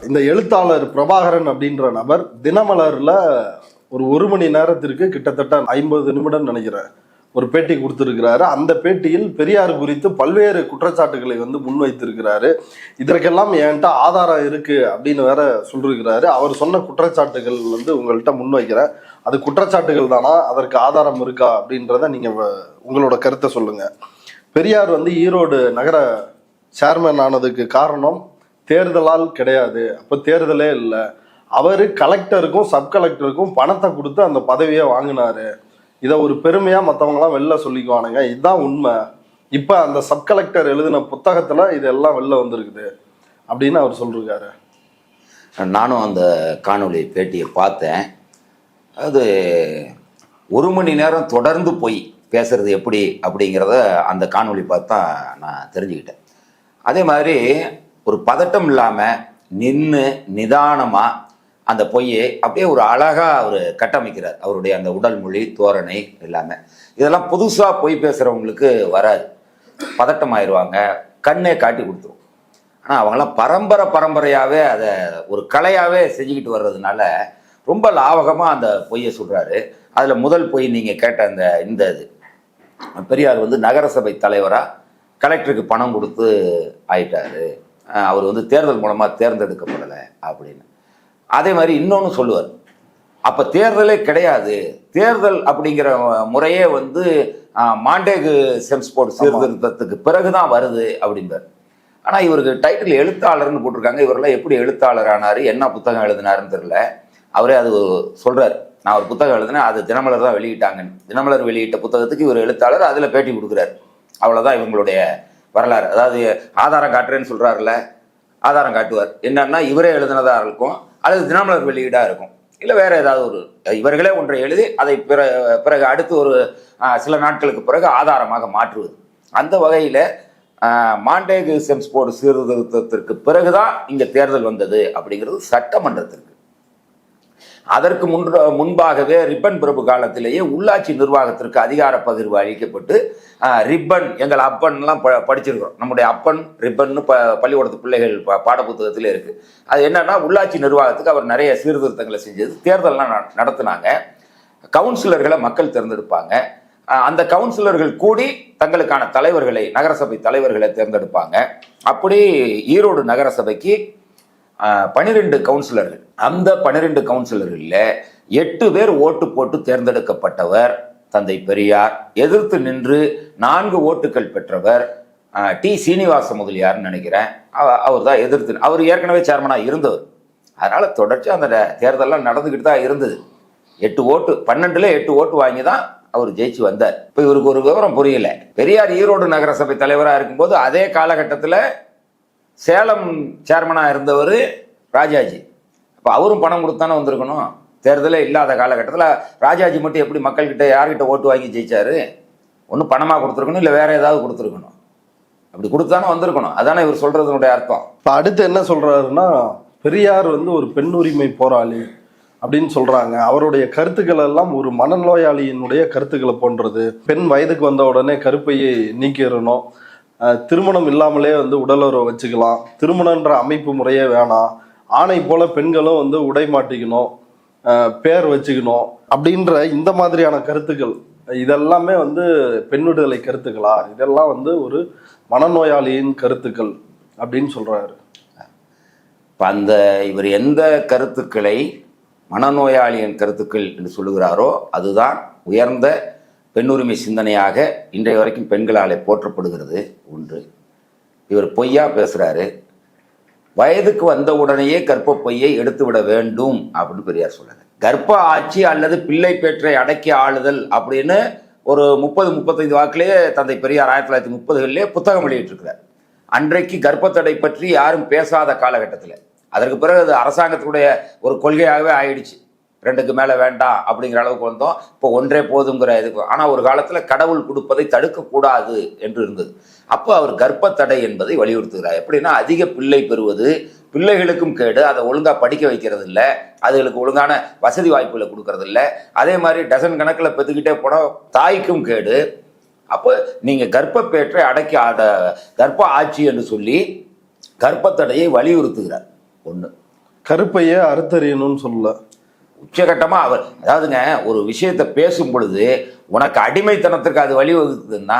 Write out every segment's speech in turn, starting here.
இந்த எழுத்தாளர் பிரபாகரன் அப்படின்ற நபர் தினமலர்ல ஒரு மணி நேரத்திற்கு கிட்டத்தட்ட 50 நிமிடம் நினைக்கிறேன் ஒரு பேட்டி கொடுத்திருக்கிறாரு. அந்த பேட்டியில் பெரியார் குறித்து பல்வேறு குற்றச்சாட்டுகளை முன்வைத்திருக்கிறாரு. இதற்கெல்லாம் என்கிட்ட ஆதாரம் இருக்கு அப்படின்னு வேற சொல்லிருக்கிறாரு. அவர் சொன்ன குற்றச்சாட்டுகள் உங்கள்கிட்ட முன்வைக்கிறேன். அது குற்றச்சாட்டுகள் தானா, அதற்கு ஆதாரம் இருக்கா அப்படின்றத நீங்க உங்களோட கருத்தை சொல்லுங்க. பெரியார் ஈரோடு நகர சேர்மன் ஆனதுக்கு காரணம் தேர்தலால் கிடையாது. அப்ப தேர்தலே இல்லை. அவரு கலெக்டருக்கும் சப் கலெக்டருக்கும் பணத்தை கொடுத்து அந்த பதவியை வாங்கினாரு. இதை ஒரு பெருமையா மற்றவங்களாம் வெளில சொல்லிக்குவானுங்க. இதுதான் உண்மை. இப்ப அந்த சப் கலெக்டர் எழுதின புத்தகத்துல இதெல்லாம் வெளில வந்திருக்குது அப்படின்னு அவர் சொல்றாரு. நானும் அந்த காணொளி பேட்டியை பார்த்தேன். அது 1 மணி நேரம் தொடர்ந்து போய் பேசுறது எப்படி அப்படிங்கிறத அந்த காணொளி பார்த்தா நான் தெரிஞ்சுக்கிட்டேன். அதே மாதிரி ஒரு பதட்டம் இல்லாமல் நின்று நிதானமாக அந்த பொய்யை அப்படியே ஒரு அழகாக அவர் கட்டமைக்கிறார். அவருடைய அந்த உடல் மொழி, தோரணை எல்லாமே. இதெல்லாம் புதுசாக பொய் பேசுகிறவங்களுக்கு வராது. பதட்டம் ஆயிடுவாங்க, கண்ணே காட்டி கொடுத்துரும். ஆனால் அவங்களாம் பரம்பரையாகவே அதை ஒரு கலையாகவே செஞ்சுக்கிட்டு வர்றதுனால ரொம்ப லாவகமாக அந்த பொய்யை சொல்கிறாரு. அதில் முதல் பொய் நீங்கள் கேட்ட இந்த இது பெரியார் நகரசபை தலைவராக கலெக்டருக்கு பணம் கொடுத்து ஆயிட்டாரு, அவர் தேர்தல் மூலமாக தேர்ந்தெடுக்கப்படலை அப்படின்னு. அதே மாதிரி இன்னொன்று சொல்லுவார், அப்போ தேர்தலே கிடையாது, தேர்தல் அப்படிங்கிற முறையே மாண்டேகு செம்ஸ்போர்ட் சீர்திருத்தத்துக்கு பிறகுதான் வருது அப்படின்பார். ஆனால் இவருக்கு டைட்டில் எழுத்தாளர்னு போட்டிருக்காங்க. இவரெல்லாம் எப்படி எழுத்தாளர் ஆனார், என்ன புத்தகம் எழுதினாருன்னு தெரியல. அவரே அது சொல்கிறார், நான் ஒரு புத்தகம் எழுதினேன், அது தினமலர் தான் வெளியிட்டாங்க. தினமலர் வெளியிட்ட புத்தகத்துக்கு இவர் எழுத்தாளர், அதில் பேட்டி கொடுக்குறாரு. அவ்வளோதான் இவங்களுடைய வரலாறு. அதாவது ஆதாரம் காட்டுறேன்னு சொல்கிறாருல, ஆதாரம் காட்டுவார். என்னன்னா இவரே எழுதினதாக இருக்கும், அல்லது தினமலர் வெளியீடாக இருக்கும், இல்லை வேற ஏதாவது ஒரு இவர்களே ஒன்றை எழுதி அதை பிறகு அடுத்து ஒரு சில நாட்களுக்கு பிறகு ஆதாரமாக மாற்றுவது. அந்த வகையில் மாண்டேகு செம்ஸ்போர்ட் சீர்திருத்தத்திற்கு பிறகுதான் இங்கே தேர்தல் வந்தது அப்படிங்கிறது சட்டமன்றத்திற்கு. அதற்கு முன்பாகவே ரிப்பன் பிரபு காலத்திலேயே உள்ளாட்சி நிர்வாகத்திற்கு அதிகார பகிர்வு அளிக்கப்பட்டு ரிப்பன் எங்கள் அப்பன்லாம் படிச்சிருக்கிறோம். நம்முடைய அப்பன் ரிப்பன்னு பள்ளிக்கூடத்து பிள்ளைகள் பாடப்புத்தகத்திலே இருக்கு. அது என்னன்னா உள்ளாட்சி நிர்வாகத்துக்கு அவர் நிறைய சீர்திருத்தங்களை செஞ்சது. தேர்தல்லாம் நடத்தினாங்க. கவுன்சிலர்களை மக்கள் தேர்ந்தெடுப்பாங்க. அந்த கவுன்சிலர்கள் கூடி தங்களுக்கான தலைவர்களை, நகரசபை தலைவர்களை தேர்ந்தெடுப்பாங்க. அப்படி ஈரோடு நகரசபைக்கு 12 கவுன்சிலர்கள். அந்த 12 கவுன்சிலர்களில் 8 பேர் ஓட்டு போட்டு தேர்ந்தெடுக்கப்பட்டவர் தந்தை பெரியார். எதிர்த்து நின்று 4 ஓட்டுகள் பெற்றவர் டி சீனிவாச முதலியார்னு நினைக்கிறேன். அவர் தான் எதிர்த்து, அவர் ஏற்கனவே சேர்மனாக இருந்தவர். அதனால தொடர்ச்சி அந்த தேர்தலாம் நடந்துக்கிட்டு தான் இருந்தது. 8 ஓட்டு, 12ல் 8 ஓட்டு வாங்கி தான் அவர் ஜெயிச்சு வந்தார். இப்போ இவருக்கு ஒரு விவரம் புரியல. பெரியார் ஈரோடு நகரசபை தலைவராக இருக்கும்போது அதே காலகட்டத்தில் சேலம் சேர்மனாக இருந்தவர் ராஜாஜி. அப்போ அவரும் பணம் கொடுத்தானே வந்திருக்கணும். தேர்தலே இல்லாத காலகட்டத்தில் ராஜாஜி மட்டும் எப்படி மக்கள்கிட்ட யார்கிட்ட ஓட்டு வாங்கி ஜெயிச்சாரு? ஒன்று பணமாக கொடுத்துருக்கணும், இல்லை வேற ஏதாவது கொடுத்துருக்கணும். அப்படி கொடுத்தானே வந்திருக்கணும். அதானே இவர் சொல்றதுனுடைய அர்த்தம். இப்போ அடுத்து என்ன சொல்றாருன்னா, பெரியார் ஒரு பெண் உரிமை போராளி அப்படின்னு சொல்றாங்க. அவருடைய கருத்துக்கள் எல்லாம் ஒரு மனநோயாளியினுடைய கருத்துக்களை போன்றது. பெண் வயதுக்கு வந்த உடனே கருப்பையை நீக்கிடணும், திருமணம் இல்லாமலே உடலுறவை வச்சுக்கலாம், திருமணன்ற அமைப்பு முறையே வேணாம், ஆணை போல பெண்களும் உடை மாட்டிக்கணும், பேர் வச்சுக்கணும் அப்படின்ற இந்த மாதிரியான கருத்துக்கள் இதெல்லாமே பெண் விடுதலை கருத்துக்களா? இதெல்லாம் ஒரு மனநோயாளியின் கருத்துக்கள் அப்படின்னு சொல்றாரு. அந்த இவர் எந்த கருத்துக்களை மனநோயாளியின் கருத்துக்கள் என்று சொல்லுகிறாரோ அதுதான் உயர்ந்த பெண்ணுரிமை சிந்தனையாக இன்றைய வரைக்கும் பெண்களாலே போற்றப்படுகிறது. ஒன்று, இவர் பொய்யா பேசுறாரு. வயதுக்கு வந்த உடனேயே கர்ப்பப்பையை எடுத்து விட வேண்டும் அப்படின்னு பெரியார் சொல்றாரு. கர்ப்ப ஆட்சி அல்லது பிள்ளை பேற்றை அடக்கி ஆளுதல் அப்படின்னு ஒரு 30-35 வாக்கிலேயே தந்தை பெரியார் 1930களிலே புத்தகம் வெளியிட்டிருக்கிறார். அன்றைக்கு கர்ப்பத்தடை பற்றி யாரும் பேசாத காலகட்டத்தில், அதற்கு பிறகு அது அரசாங்கத்துடைய ஒரு கொள்கையாகவே ஆயிடுச்சு. 2க்கு மேலே வேண்டாம் அப்படிங்கிற அளவுக்கு வந்தோம். இப்போ 1 போதுங்கிற இதுக்கு. ஆனால் ஒரு காலத்தில் கடவுள் கொடுப்பதை தடுக்கக்கூடாது என்று இருந்தது. அப்போ அவர் கர்ப்பத்தடை என்பதை வலியுறுத்துகிறார். எப்படின்னா, அதிக பிள்ளை பெறுவது பிள்ளைகளுக்கும் கேடு, அதை ஒழுங்காக படிக்க வைக்கிறது இல்லை, அதுகளுக்கு ஒழுங்கான வசதி வாய்ப்புகளை கொடுக்கறது இல்லை. அதே மாதிரி டசன் கணக்கில் பெற்றுக்கிட்டே போனால் தாய்க்கும் கேடு. அப்போ நீங்கள் கர்ப்பப்பேற்றை அடக்கி கர்ப்ப ஆட்சி என்று சொல்லி கர்ப்பத்தடையை வலியுறுத்துகிறார். ஒன்று. கருப்பைய அறுத்தறியணும்னு சொல்லல. உச்சகட்டமா அவர் அதாவதுங்க ஒரு விஷயத்தை பேசும் பொழுது உனக்கு அடிமைத்தனத்திற்கு அது வழிவகுக்குதுன்னா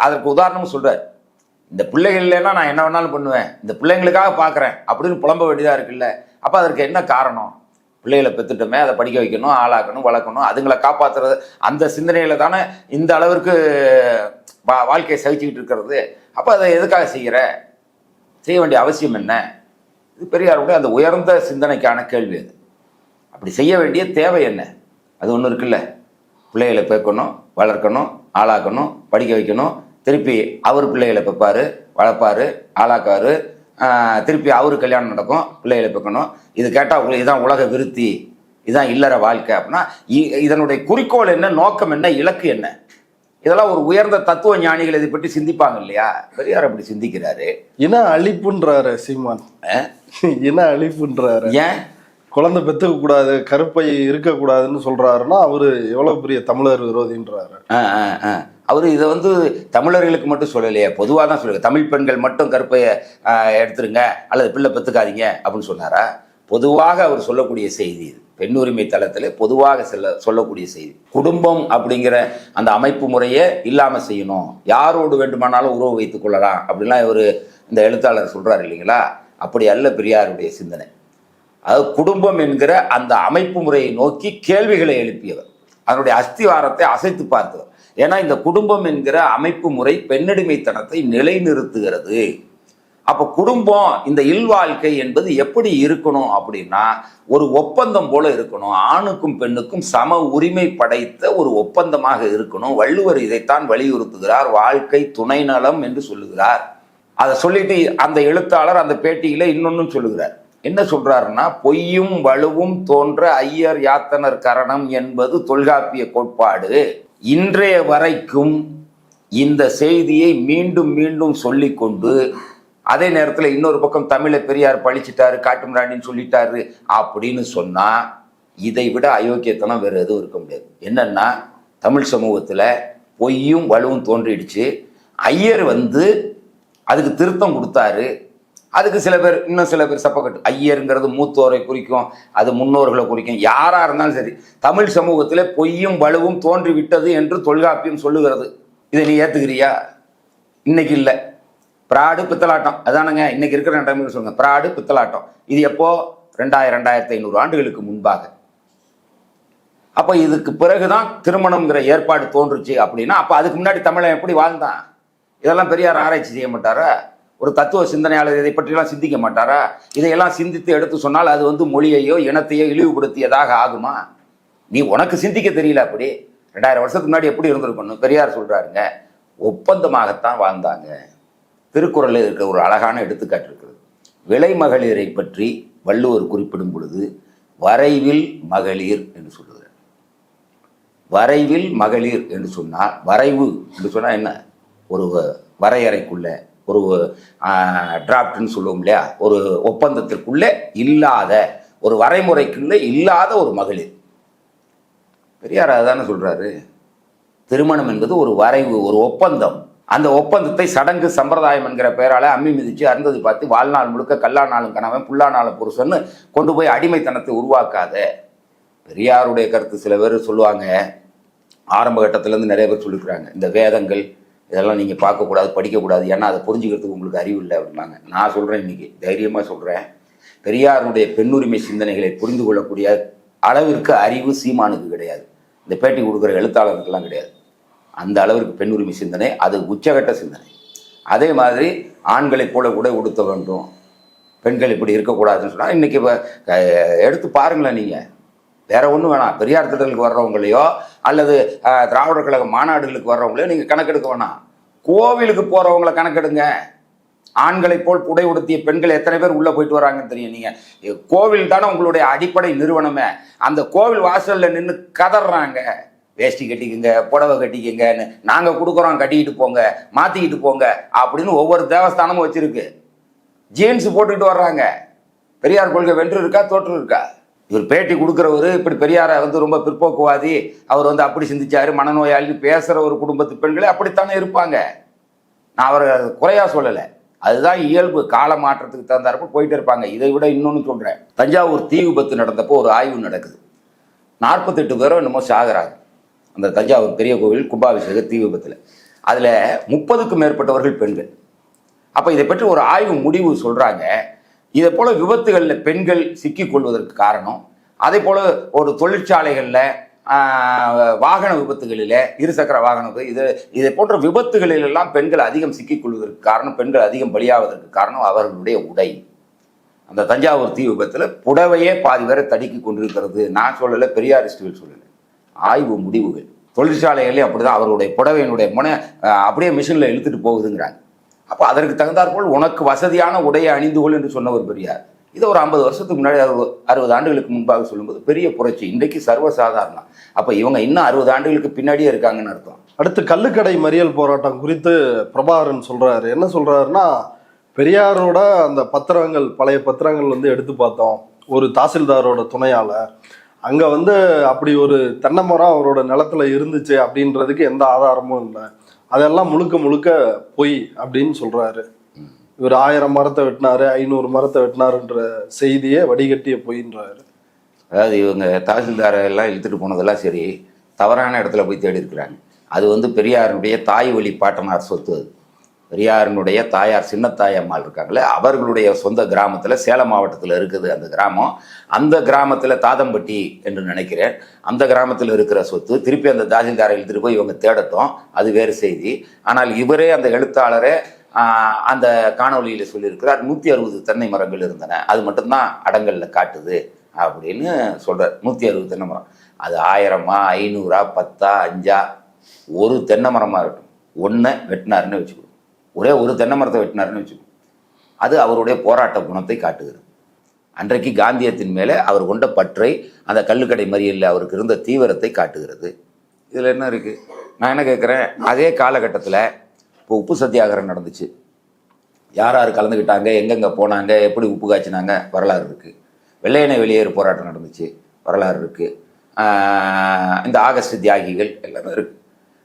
அதற்கு உதாரணம் சொல்றாரு. இந்த பிள்ளைகள் இல்லைன்னா நான் என்ன வேணாலும் பண்ணுவேன், இந்த பிள்ளைங்களுக்காக பார்க்குறேன் அப்படின்னு புலம்ப வேண்டியதாக இருக்குல்ல. அப்போ அதற்கு என்ன காரணம்? பிள்ளைகளை பெற்றுட்டோமே, அதை படிக்க வைக்கணும், ஆளாக்கணும், வளர்க்கணும், அதுங்களை காப்பாற்றுறது, அந்த சிந்தனையில தானே இந்த அளவிற்கு வாழ்க்கையை சகிச்சுக்கிட்டு இருக்கிறது. அப்போ அதை எதுக்காக செய்ய வேண்டிய அவசியம் என்ன? இது பெரியாருடைய அந்த உயர்ந்த சிந்தனைக்கான கேள்வி. அது அப்படி செய்ய வேண்டிய தேவை என்ன? அது ஒன்று இருக்குல்ல. பிள்ளைகளை பேக்கணும், வளர்க்கணும், ஆளாக்கணும், படிக்க வைக்கணும், திருப்பி அவர் பிள்ளைகளை பெப்பார், வளர்ப்பார், ஆளாக்காரு, திருப்பி அவரு கல்யாணம் நடக்கும், பிள்ளைகளை பெக்கணும். இது கேட்டால் இதுதான் உலக விருத்தி, இதுதான் இல்லற வாழ்க்கை அப்படின்னா இதனுடைய குறிக்கோள் என்ன, நோக்கம் என்ன, இலக்கு என்ன? இதெல்லாம் ஒரு உயர்ந்த தத்துவ ஞானிகள் இதை பற்றி சிந்திப்பாங்க இல்லையா? பெரியார் அப்படி சிந்திக்கிறாரு. இன அழிப்புன்றாரு சீமான். இன அழிப்புன்றாரு. ஏன் குழந்தை பெற்றுக்க கூடாது, கருப்பை இருக்கக்கூடாதுன்னு சொல்றாருன்னா அவரு எவ்வளவு பெரிய தமிழர் விரோதின்றாரு. அவரு இதை தமிழர்களுக்கு மட்டும் சொல்லலையே, பொதுவாக தான் சொல்லுங்க. தமிழ் பெண்கள் மட்டும் கருப்பையை எடுத்துருங்க அல்லது பிள்ளை பெற்றுக்காதீங்க அப்படின்னு சொன்னாரா? பொதுவாக அவர் சொல்லக்கூடிய செய்தி இது. பெண் உரிமை தளத்தில் பொதுவாக சொல்லக்கூடிய செய்தி. குடும்பம் அப்படிங்கிற அந்த அமைப்பு முறையை இல்லாமல் செய்யணும், யாரோடு வேண்டுமானாலும் உறவு வைத்துக் கொள்ளலாம் அப்படின்லாம் இவர் இந்த எழுத்தாளர் சொல்றாரு இல்லைங்களா? அப்படி அல்ல பெரியாருடைய சிந்தனை. அதாவது குடும்பம் என்கிற அந்த அமைப்பு முறையை நோக்கி கேள்விகளை எழுப்பியவர், அதனுடைய அஸ்திவாரத்தை அசைத்து பார்த்தவர். ஏன்னா இந்த குடும்பம் என்கிற அமைப்பு முறை பெண்ணடிமைத்தனத்தை நிலைநிறுத்துகிறது. அப்போ குடும்பம், இந்த இல்வாழ்க்கை என்பது எப்படி இருக்கணும் அப்படின்னா ஒரு ஒப்பந்தம் போல இருக்கணும், ஆணுக்கும் பெண்ணுக்கும் சம உரிமை படைத்த ஒரு ஒப்பந்தமாக இருக்கணும். வள்ளுவர் இதைத்தான் வலியுறுத்துகிறார், வாழ்க்கை துணை நலம் என்று சொல்லுகிறார். அதை சொல்லிட்டு அந்த எழுத்தாளர் அந்த பேட்டியில இன்னொன்னும் சொல்லுகிறார். என்ன சொல்றாருன்னா, பொய்யும் வலுவும் தோன்ற ஐயர் யாத்தனர் கரணம் என்பது தொல்காப்பிய கோட்பாடு. இன்றைய வரைக்கும் இந்த செய்தியை மீண்டும் மீண்டும் சொல்லிக்கொண்டு அதே நேரத்தில் இன்னொரு பக்கம் தமிழை பெரியார் பழிச்சிட்டாரு, காட்டுமிராண்டின்னு சொல்லிட்டாரு அப்படின்னு சொன்னா இதை விட அயோக்கியத்தனம் வேறு எதுவும் இருக்க முடியாது. என்னன்னா, தமிழ் சமூகத்தில் பொய்யும் வலுவும் தோன்றிடுச்சு. ஐயர் அதுக்கு திருத்தம் கொடுத்தாரு. அதுக்கு இன்னும் சில பேர் சப்பக்கட்டு. ஐயருங்கிறது மூத்தோரை குறிக்கும், அது முன்னோர்களை குறிக்கும். யாரா இருந்தாலும் சரி, தமிழ் சமூகத்தில் பொய்யும் வலுவும் தோன்றி விட்டது என்று தொல்காப்பியம் சொல்லுகிறது. இதை நீ ஏத்துக்கிறியா? இன்னைக்கு இல்லை. பிராடு பித்தலாட்டம் அதானுங்க இன்னைக்கு இருக்கிற டைம் சொல்லுங்க. பிராடு பித்தலாட்டம் இது எப்போ? 2500 ஆண்டுகளுக்கு முன்பாக. அப்போ இதுக்கு பிறகுதான் திருமணம்ங்கிற ஏற்பாடு தோன்றுச்சு அப்படின்னா அப்போ அதுக்கு முன்னாடி தமிழன் எப்படி வாழ்ந்தான்? இதெல்லாம் பெரியார் ஆராய்ச்சி செய்ய மாட்டாரா? ஒரு தத்துவ சிந்தனையாளர் இதை பற்றியெல்லாம் சிந்திக்க மாட்டாரா? இதையெல்லாம் சிந்தித்து எடுத்து சொன்னால் அது மொழியையோ இனத்தையோ இழிவுபடுத்தியதாக ஆகுமா? நீ உனக்கு சிந்திக்க தெரியல. அப்படி 2000 வருஷத்துக்கு முன்னாடி எப்படி இருந்திருக்கணும்? பெரியார் சொல்றாருங்க, ஒப்பந்தமாகத்தான் வாழ்ந்தாங்க. திருக்குறளில் இருக்கிற ஒரு அழகான எடுத்துக்காட்டு இருக்கிறது. விலை மகளிரை பற்றி வள்ளுவர் குறிப்பிடும் பொழுது வரைவில் மகளிர் என்று சொல்லுகிறார். வரைவில் மகளிர் என்று சொன்னால், வரைவு என்று சொன்னால் என்ன? ஒரு வரையறைக்குள்ள, ஒரு டிராப்ட்னு சொல்லுவோம் இல்லையா, ஒரு ஒப்பந்தத்திற்குள்ளே இல்லாத, ஒரு வரைமுறைக்குள்ளே இல்லாத ஒரு மகளிர். பெரியார் அதானே சொல்றாரு. திருமணம் என்பது ஒரு வரைவு, ஒரு ஒப்பந்தம். அந்த ஒப்பந்தத்தை சடங்கு சம்பிரதாயம் என்கிற பெயரால அம்மி மிதிச்சு அருந்ததி பார்த்து வாழ்நாள் முழுக்க கல்லானாலும் கணவன் புல்லானாலும் புருஷன்னு கொண்டு போய் அடிமைத்தனத்தை உருவாக்காத. பெரியாருடைய கருத்து சில பேர் சொல்லுவாங்க, ஆரம்ப கட்டத்திலேருந்து நிறைய பேர் சொல்லிக்கிறாங்க, இந்த வேதங்கள் இதெல்லாம் நீங்கள் பார்க்கக்கூடாது, படிக்கக்கூடாது, ஏன்னா அதை புரிஞ்சுக்கிறதுக்கு உங்களுக்கு அறிவு இல்லை அப்படின்னாங்க. நான் சொல்கிறேன், இன்னைக்கு தைரியமாக சொல்கிறேன், பெரியாருடைய பெண்ணுரிமை சிந்தனைகளை புரிந்து கொள்ளக்கூடிய அளவிற்கு அறிவு சீமானுக்கு கிடையாது, இந்த பேட்டி கொடுக்குற எழுத்தாளருக்கெல்லாம் கிடையாது. அந்த அளவிற்கு பெண்ணுரிமை சிந்தனை அது உச்சகட்ட சிந்தனை. அதே மாதிரி ஆண்களைப் போல கூட உடுத்த வேண்டும், பெண்கள் இப்படி இருக்கக்கூடாதுன்னு சொன்னால் இன்றைக்கி எடுத்து பாருங்களேன். நீங்கள் வேற ஒன்றும் வேணாம், பெரியார் திடலுக்கு வர்றவங்களையோ அல்லது திராவிடர் கழக மாநாடுகளுக்கு வர்றவங்களையோ நீங்கள் கணக்கெடுக்க வேணாம். கோவிலுக்கு போகிறவங்களை கணக்கெடுங்க. ஆண்களைப் போல் புடை உடுத்திய பெண்கள் எத்தனை பேர் உள்ளே போயிட்டு வராங்கன்னு தெரியும். நீங்கள் கோவில் தானே உங்களுடைய அடிப்படை நிறுவனமே. அந்த கோவில் வாசலில் நின்று கதறாங்க, வேஷ்டி கட்டிக்குங்க, புடவை கட்டிக்குங்கன்னு, நாங்கள் கொடுக்குறோம், கட்டிக்கிட்டு போங்க, மாற்றிக்கிட்டு போங்க அப்படின்னு ஒவ்வொரு தேவஸ்தானமும் வச்சுருக்கு. ஜீன்ஸ் போட்டுக்கிட்டு வர்றாங்க. பெரியார் கொள்கை வென்று இருக்கா, தோற்று இருக்கா? இவர் பேட்டி கொடுக்குறவர் இப்படி பெரியாரை ரொம்ப பிற்போக்குவாதி, அவர் அப்படி சிந்திச்சாரு, மனநோயாளி பேசுகிற ஒரு குடும்பத்து பெண்களே அப்படித்தானே இருப்பாங்க. நான் அவரை குறையா சொல்லலை. அதுதான் இயல்பு. கால மாற்றத்துக்கு தகுந்தாற்ப போயிட்டே இருப்பாங்க. இதை விட இன்னொன்று சொல்கிறேன். தஞ்சாவூர் தீ விபத்து நடந்தப்போ ஒரு ஆய்வு நடக்குது. 48 பேரோ என்னமோ சாகுறாங்க அந்த தஞ்சாவூர் பெரிய கோவில் கும்பாபிஷேக தீ விபத்தில். அதில் 30க்கும் மேற்பட்டவர்கள் பெண்கள். அப்போ இதை பற்றி ஒரு ஆய்வு முடிவு சொல்கிறாங்க. இதை போல் விபத்துகளில் பெண்கள் சிக்கிக்கொள்வதற்கு காரணம், அதே போல் ஒரு தொழிற்சாலைகளில் வாகன விபத்துகளில் இருசக்கர வாகனம் இதை போன்ற விபத்துகளிலெல்லாம் பெண்கள் அதிகம் சிக்கிக்கொள்வதற்கு காரணம், பெண்கள் அதிகம் பலியாவதற்கு காரணம் அவர்களுடைய உடை. அந்த தஞ்சாவூர் தீ விபத்தில் புடவையே பாதி பேரை தடுக்கி கொண்டிருக்கிறது. நான் சொல்லலை, பெரியாரிஸ்டுகள் சொல்லலை, ஆய்வு முடிவுகள். தொழிற்சாலைகளே அப்படிதான், அவருடைய புடவையினுடைய முனை அப்படியே மிஷினில் இழுத்துட்டு போகுதுங்கிறாங்க. அப்போ அதற்கு தகுந்தாற்போல் உனக்கு வசதியான உடையை அணிந்து கொள் என்று சொன்ன ஒரு பெரியார். இதை ஒரு 50 வருஷத்துக்கு முன்னாடி 60 ஆண்டுகளுக்கு முன்பாக சொல்லும்போது பெரிய புரட்சி. இன்றைக்கு சர்வசாதாரணம். அப்போ இவங்க இன்னும் 60 ஆண்டுகளுக்கு பின்னாடியே இருக்காங்கன்னு அர்த்தம். அடுத்து கள்ளுக்கடை மறியல் போராட்டம் குறித்து பிரபாகரன் சொல்றாரு. என்ன சொல்றாருன்னா, பெரியாரோட அந்த பத்திரங்கள், பழைய பத்திரங்கள் வந்து எடுத்து பார்த்தோம் ஒரு தாசில்தாரோட துணையால. அங்க வந்து அப்படி ஒரு தென்னை மரம் அவரோட நிலத்துல இருந்துச்சு அப்படின்றதுக்கு எந்த ஆதாரமும் இல்லை. அதெல்லாம் முழுக்க முழுக்க பொய் அப்படின்னு சொல்றாரு. இவர் 1000 மரத்தை வெட்டினாரு, 500 மரத்தை வெட்டினாருன்ற செய்தியே வடிகட்டிய பொய்ன்றாரு. அதாவது இவங்க தாசில்தாரை எல்லாம் இழுத்துட்டு போனதெல்லாம் சரி, தவறான இடத்துல போய் தேடி இருக்கிறாங்க. அது வந்து பெரியாருடைய தாய் வழி பாட்டனார் சொத்து. அது பெரியாரினுடைய தாயார் சின்னத்தாய் அம்மாள் இருக்காங்களே, அவர்களுடைய சொந்த கிராமத்தில், சேலம் மாவட்டத்தில் இருக்குது அந்த கிராமம். அந்த கிராமத்தில் தாதம்பட்டி என்று நினைக்கிறேன், அந்த கிராமத்தில் இருக்கிற சொத்து. திருப்பி அந்த தாசில்தாரை எழுத்துட்டு போய் இவங்க தேடட்டும், அது வேறு செய்தி. ஆனால் இவரே, அந்த எழுத்தாளரே அந்த காணொலியில் சொல்லியிருக்கிறார், 160 தென்னை மரங்கள் இருந்தன, அது மட்டும்தான் அடங்கலில் காட்டுது அப்படின்னு சொல்கிறார். 160 தென்னை மரம். அது 1000-ஆ 500-ஆ 10-ஆ 5-ஆ ஒரு தென்னை மரமாக இருக்கட்டும், ஒன்றை வெட்டினாருன்னு வச்சுக்கணும், ஒரே ஒரு தென்னை மரத்தை வெட்டினாருன்னு வச்சுக்கணும், அது அவருடைய போராட்ட குணத்தை காட்டுகிறது. அன்றைக்கு காந்தியத்தின் மேலே அவர் கொண்ட பற்றை, அந்த கள்ளுக்கடை மறியலில் அவருக்கு இருந்த தீவிரத்தை காட்டுகிறது. இதில் என்ன இருக்குது? நான் என்ன கேட்குறேன், அதே காலகட்டத்தில் இப்போ உப்பு சத்தியாகிரகம் நடந்துச்சு. யார் யார் கலந்துக்கிட்டாங்க, எங்கெங்கே போனாங்க, எப்படி உப்பு காய்ச்சினாங்க, வரலாறு இருக்குது. வெள்ளையனை வெளியேறு போராட்டம் நடந்துச்சு, வரலாறு இருக்குது. இந்த ஆகஸ்ட் தியாகிகள் எல்லாமே இருக்குது.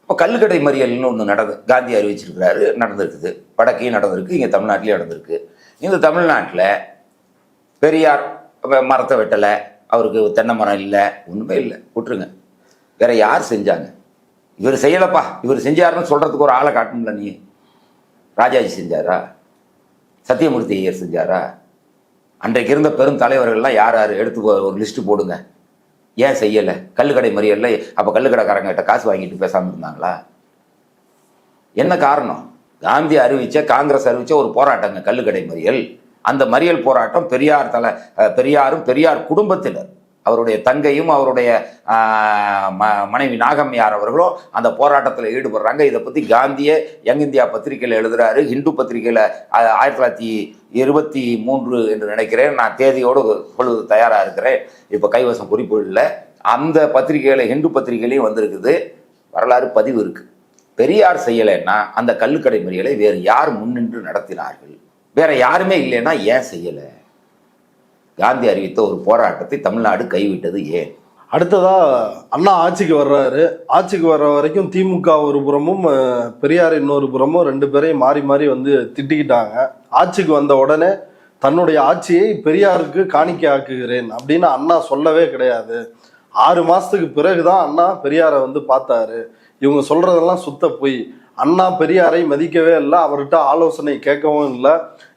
இப்போ கள்ளுக்கடை மறியல்னு ஒன்று காந்தி அறிவிச்சிருக்கிறாரு, நடந்திருக்குது. வடக்கையும் நடந்திருக்கு, இங்கே தமிழ்நாட்டிலையும் நடந்திருக்கு. இந்த தமிழ்நாட்டில் பெரியார் மரத்தை வெட்டலை, அவருக்கு தென்னை மரம் இல்லை, ஒன்றுமே இல்லை, விட்டுருங்க. வேற யார் செஞ்சாங்க? இவர் செய்யலப்பா, இவர் செஞ்சாருன்னு சொல்கிறதுக்கு ஒரு ஆளை காட்டணும்ல. நீ ராஜாஜி செஞ்சாரா? சத்தியமூர்த்தி ஐயர் செஞ்சாரா? அன்றைக்கு இருந்த பெரும் தலைவர்கள்லாம் யார் யார் எடுத்து ஒரு லிஸ்ட்டு போடுங்க. ஏன் செய்யலை? கள்ளுக்கடை மறியல்ல அப்போ கள்ளுக்கடைக்காரங்கிட்ட காசு வாங்கிட்டு பேசாமல் இருந்தாங்களா? என்ன காரணம்? காந்தி அறிவித்த, காங்கிரஸ் அறிவித்த ஒரு போராட்டங்க கள்ளுக்கடை மறியல். அந்த மறியல் போராட்டம் பெரியாரும் பெரியார் குடும்பத்தினர், அவருடைய தங்கையும் அவருடைய மனைவி நாகம்மையார் அவர்களும் அந்த போராட்டத்தில் ஈடுபடுறாங்க. இதை பற்றி காந்தியே யங் இந்தியா பத்திரிகையில் எழுதுறாரு. ஹிந்து பத்திரிகையில் 1923 என்று நினைக்கிறேன், நான் தேதியோடு சொல்வது தயாராக இருக்கிறேன், இப்போ கைவசம் குறிப்பு இல்லை. அந்த பத்திரிகையில், ஹிந்து பத்திரிகையிலையும் வந்திருக்குது, வரலாறு பதிவு இருக்குது. பெரியார் செய்யலைன்னா அந்த கள்ளுக்கடை மறியலை வேறு யார் முன்னின்று நடத்தினார்கள்? வேற யாருமே இல்லைன்னா ஏன் செய்யலை? காந்தி அறிவித்த ஒரு போராட்டத்தை தமிழ்நாடு கைவிட்டது ஏன்? அடுத்ததா அண்ணா ஆட்சிக்கு வர்றாரு. ஆட்சிக்கு வர்ற வரைக்கும் திமுக ஒரு புறமும் பெரியார் இன்னொரு புறமும் 2 பேரையும் மாறி மாறி வந்து திட்டிக்கிட்டாங்க. ஆட்சிக்கு வந்த உடனே தன்னுடைய ஆட்சியை பெரியாருக்கு காணிக்கை ஆக்குகிறேன் அப்படின்னு அண்ணா சொல்லவே கிடையாது. 6 மாசத்துக்கு பிறகுதான் அண்ணா பெரியாரை வந்து பார்த்தாரு. இவங்க சொல்றதெல்லாம் சுத்த பொய். அண்ணா பெரியாரை மதிக்கவே இல்லை, அவர்கிட்ட ஆலோசனை கேட்கவும் இல்லை.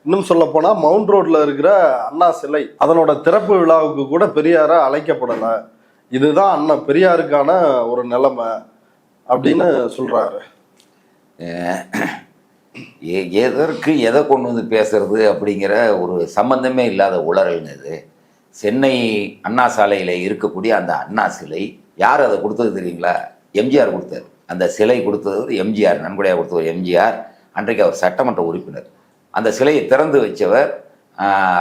இன்னும் சொல்ல போனா மவுண்ட் ரோட்ல இருக்கிற அண்ணா சிலை, அதனோட திறப்பு விழாவுக்கு கூட பெரியார அழைக்கப்படலை. இதுதான் அண்ணா பெரியாருக்கான ஒரு நிலைமை அப்படின்னு சொல்றாரு. எதற்கு எதை கொண்டு வந்து பேசுறது அப்படிங்கிற ஒரு சம்பந்தமே இல்லாத உளறல்ங்க இது. சென்னை அண்ணா சாலையில் இருக்கக்கூடிய அந்த அண்ணா சிலை யார் அதை கொடுத்தது தெரியுங்களா? எம்ஜிஆர் கொடுத்தார். அந்த சிலை கொடுத்தது ஒரு எம்ஜிஆர், நன்கொடையாக கொடுத்தவர் எம்ஜிஆர். அன்றைக்கு அவர் சட்டமன்ற உறுப்பினர். அந்த சிலையை திறந்து வச்சவர்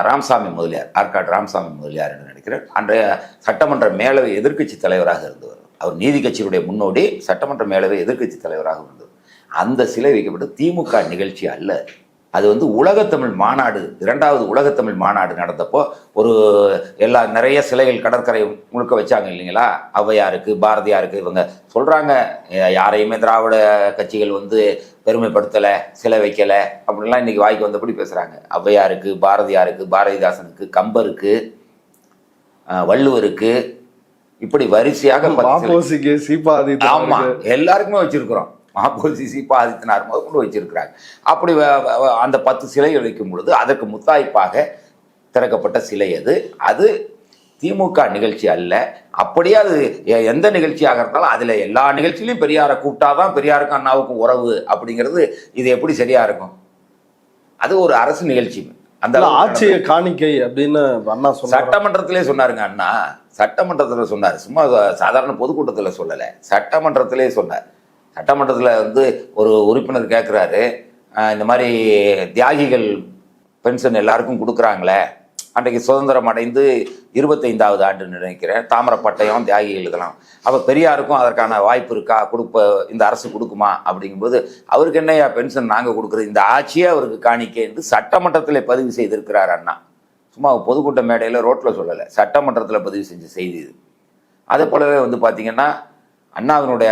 ராமசாமி முதலியார், ஆற்காடு ராமசாமி முதலியார் என்று நினைக்கிறேன். அன்றைய சட்டமன்ற மேலவை எதிர்க்கட்சி தலைவராக இருந்தவர். அவர் நீதி கட்சியினுடைய முன்னோடி, சட்டமன்ற மேலவை எதிர்க்கட்சி தலைவராக இருந்தவர். அந்த சிலை வைக்கப்பட்ட திமுக நிகழ்ச்சி அல்ல. அது வந்து உலகத்தமிழ் மாநாடு, 2வது உலகத்தமிழ் மாநாடு நடந்தப்போ ஒரு நிறைய சிலைகள் கடற்கரை முழுக்க வச்சாங்க இல்லைங்களா? ஔவையாருக்கு, பாரதியாருக்கு. இவங்க சொல்கிறாங்க, யாரையுமே திராவிட கட்சிகள் வந்து பெருமைப்படுத்தலை, சிலை வைக்கலை அப்படின்லாம் இன்னைக்கு வாய்க்கு வந்தபடி பேசுகிறாங்க. ஔவையாருக்கு, பாரதியாருக்கு, பாரதிதாசனுக்கு, கம்பருக்கு, வள்ளுவருக்கு, இப்படி வரிசையாக மாப்போசிக்கு, சீபாதி, ஆமா எல்லாருக்குமே வச்சிருக்கிறோம். மாப்போசி, சீபா ஆதித்தனார் முதற்கொண்டு வச்சிருக்கிறாங்க. அப்படி அந்த 10 சிலைகள் வைக்கும் பொழுது அதற்கு முத்தாய்ப்பாக திறக்கப்பட்ட சிலை அது திமுக நிகழ்ச்சி அல்ல. அப்படியே அது எந்த நிகழ்ச்சியாக இருந்தாலும் அதில் எல்லா நிகழ்ச்சியிலையும் பெரியாரை கூப்பிட்டாதான் பெரியாருக்கும் அண்ணாவுக்கும் உறவு அப்படிங்கிறது இது எப்படி சரியா இருக்கும்? அது ஒரு அரசு நிகழ்ச்சி. அந்த ஆட்சிய காணிக்கை அப்படின்னு அண்ணா சொன்னார். சட்டமன்றத்திலே சொன்னாருங்க அண்ணா. சட்டமன்றத்தில் சொன்னார், சும்மா சாதாரண பொதுக்கூட்டத்தில் சொல்லலை, சட்டமன்றத்திலே சொன்னார். சட்டமன்றத்தில் ஒரு உறுப்பினர் கேட்குறாரு, இந்த மாதிரி தியாகிகள் பென்ஷன் எல்லாருக்கும் கொடுக்குறாங்களே, அன்றைக்கு சுதந்திரம் அடைந்து 25வது ஆண்டு நினைக்கிறேன், தாமிரப்பட்டயம் தியாகிகளுக்கெல்லாம், அப்போ பெரியாருக்கும் அதற்கான வாய்ப்பு இருக்கா, இந்த அரசு கொடுக்குமா அப்படிங்கும்போது, அவருக்கு என்னையா பென்ஷன் நாங்கள் கொடுக்குறது, இந்த ஆட்சியே அவருக்கு காணிக்கை என்று சட்டமன்றத்தில் பதிவு செய்திருக்கிறார் அண்ணா. சும்மா பொதுக்கூட்ட மேடையில் ரோட்டில் சொல்லலை, சட்டமன்றத்தில் பதிவு செஞ்ச செய்தி இது. அதே போலவே பார்த்தீங்கன்னா அண்ணாவினுடைய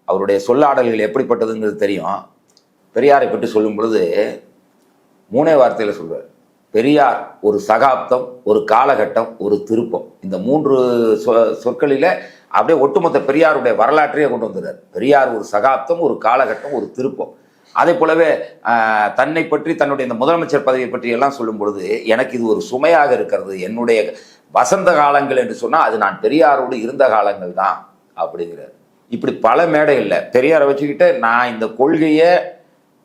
அவருடைய சொல்லாடல்கள் எப்படிப்பட்டதுங்கிறது தெரியும். பெரியாரை பற்றி சொல்லும் பொழுது 3 வார்த்தையில் சொல்வார். பெரியார் ஒரு சகாப்தம், ஒரு காலகட்டம், ஒரு திருப்பம். இந்த 3 சொற்களில் அப்படியே ஒட்டுமொத்த பெரியாருடைய வரலாற்றையே கொண்டு வந்துடுறார். பெரியார் ஒரு சகாப்தம், ஒரு காலகட்டம், ஒரு திருப்பம். அதே போலவே தன்னை பற்றி, தன்னுடைய இந்த முதலமைச்சர் பதவியை பற்றி எல்லாம் சொல்லும் பொழுது, எனக்கு இது ஒரு சுமையாக இருக்கிறது, என்னுடைய வசந்த காலங்கள் என்று சொன்னால் அது நான் பெரியாரோடு இருந்த காலங்கள் தான் அப்படிங்கிறார். இப்படி பல மேடைகளில் பெரியாரை வச்சுக்கிட்டு நான் இந்த கொள்கையை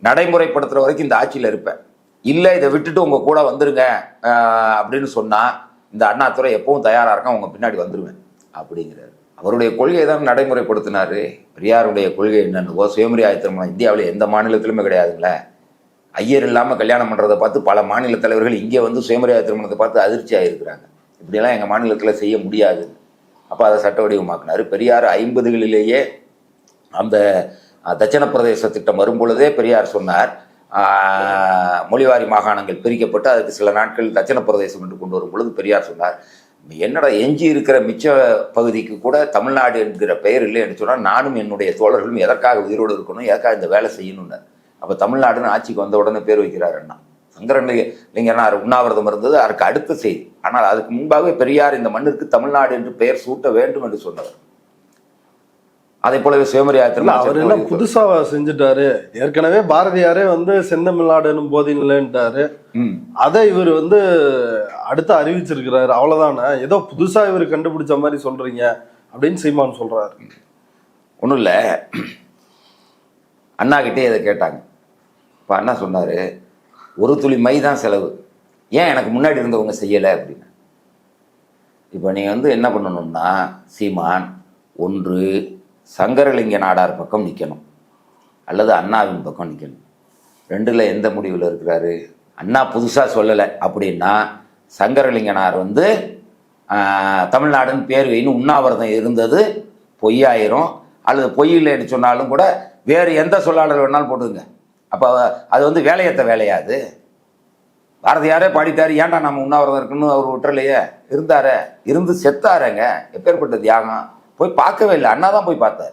நடைமுறைப்படுத்துகிற வரைக்கும் இந்த ஆட்சியில் இருப்பேன், இல்லை இதை விட்டுட்டு உங்கள் கூட வந்துருங்க அப்படின்னு சொன்னால் இந்த அண்ணாதுரை எப்பவும் தயாராக இருக்கான், உங்கள் பின்னாடி வந்துடுவேன் அப்படிங்கிறார். அவருடைய கொள்கையை தான் நடைமுறைப்படுத்தினார். பெரியாருடைய கொள்கை என்னன்னு, சுயமரியாதை திருமணம் இந்தியாவில் எந்த மாநிலத்திலுமே கிடையாதுங்களே. ஐயர் இல்லாமல் கல்யாணம் பண்ணுறதை பார்த்து பல மாநில தலைவர்கள் இங்கே சுயமரியாதை திருமணத்தை பார்த்து அதிர்ச்சி ஆகிருக்கிறாங்க. இப்படியெல்லாம் எங்கள் மாநிலத்தில் செய்ய முடியாது. அப்போ அதை சட்ட வடிவமாக்கினார். பெரியார் 50களிலேயே அந்த தட்சிண பிரதேச திட்டம் வரும்பொழுதே பெரியார் சொன்னார், மொழிவாரி மாகாணங்கள் பிரிக்கப்பட்டு அதுக்கு சில நாட்கள் தட்சிண பிரதேசம் என்று கொண்டு வரும் பொழுது பெரியார் சொன்னார், என்னடா எஞ்சி இருக்கிற மிச்ச பகுதிக்கு கூட தமிழ்நாடு என்கிற பெயர் இல்லை என்று சொன்னால் நானும் என்னுடைய தோழர்களும் எதற்காக உயிரோடு இருக்கணும், எதற்காக இந்த வேலை செய்யணும்னு. அப்போ தமிழ்நாடுன்னு ஆட்சிக்கு வந்த உடனே பேர் வைக்கிறார் அண்ணா. சங்கரலிங்கனார் உண்ணாவிரதம் இருந்தது அதற்கு அடுத்த செய்தி. ஆனால் அதுக்கு முன்பாகவே பெரியார் இந்த மண்ணிற்கு தமிழ்நாடு என்று பெயர் சூட்ட வேண்டும் என்று சொன்னவர். அதே போலவே சுயமரியாதை அவர் என்ன புதுசா செஞ்சுட்டாரு, ஏற்கனவே பாரதியாரே செந்தமிழ்நாடு எனும் போதில்லைன்ட்டாரு, அதை இவர் அடுத்து அறிவிச்சிருக்கிறாரு, அவ்வளவுதானே, ஏதோ புதுசா இவர் கண்டுபிடிச்ச மாதிரி சொல்றீங்க அப்படின்னு சீமான் சொல்றாரு. ஒன்றும் இல்லை, அண்ணா கிட்டே இதை கேட்டாங்க. இப்போ அண்ணா சொன்னார், ஒரு துளி மை தான் செலவு, ஏன் எனக்கு முன்னாடி இருந்தவங்க செய்யலை அப்படின்னு. இப்போ நீ என்ன பண்ணணும்னா, சீமான் ஒன்று சங்கரலிங்க நாடார் பக்கம் நிற்கணும், அல்லது அண்ணாவின் பக்கம் நிற்கணும். 2ல் எந்த முடிவில் இருக்கிறாரு? அண்ணா புதுசாக சொல்லலை அப்படின்னா சங்கரலிங்கனார் தமிழ்நாடுன்னு பேர் வைன்னு உண்ணாவிரதம் இருந்தது பொய்யாயிரும், அல்லது பொய்யில்லைன்னு சொன்னாலும் கூட வேறு எந்த சொல்லாடல் வேணாலும் போட்டுங்க. அப்போ அது வேலையற்ற வேலையாது. பாரதியாரே பாடிட்டாரு, ஏன்டா நம்ம உண்ணாவிரதம் இருக்குன்னு அவர் விட்டுறலையே, இருந்து செத்தாரங்க. எப்பேற்பட்ட தியாகம், போய் பார்க்கவே இல்லை, அண்ணா தான் போய் பார்த்தார்.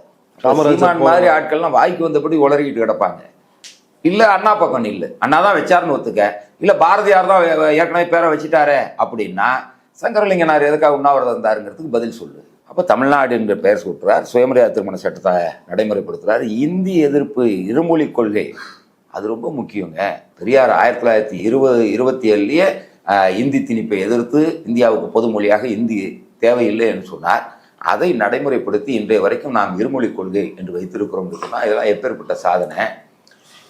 சீமான் மாதிரி ஆட்கள்லாம் வாய்க்கு வந்தபடி உளறிக்கிட்டு கிடப்பாங்க. இல்லை அண்ணா பக்கம் இல்லை, அண்ணா தான் வச்சாருன்னு ஒத்துக்க, இல்லை பாரதியார் தான் ஏற்கனவே பேரை வச்சுட்டாரே அப்படின்னா சங்கரலிங்கனார் எதுக்காக உண்ணாவிரதம் இருந்தாருங்கிறதுக்கு பதில் சொல்லு. அப்போ தமிழ்நாடு என்ற பெயர் சூட்டுறார், சுயமரியாதை திருமண சட்டத்தை நடைமுறைப்படுத்துறாரு. இந்தி எதிர்ப்பு, இருமொழி கொள்கை அது ரொம்ப முக்கியங்க. பெரியார் 1927 இந்தி திணிப்பை எதிர்த்து இந்தியாவுக்கு பொது மொழியாக இந்தி தேவையில்லை என்று சொன்னார். அதை நடைமுறைப்படுத்தி இன்றைய வரைக்கும் நாம் இருமொழி கொள்கை என்று வைத்திருக்கிறோம் என்று சொன்னால் இதெல்லாம் எப்பேற்பட்ட சாதனை.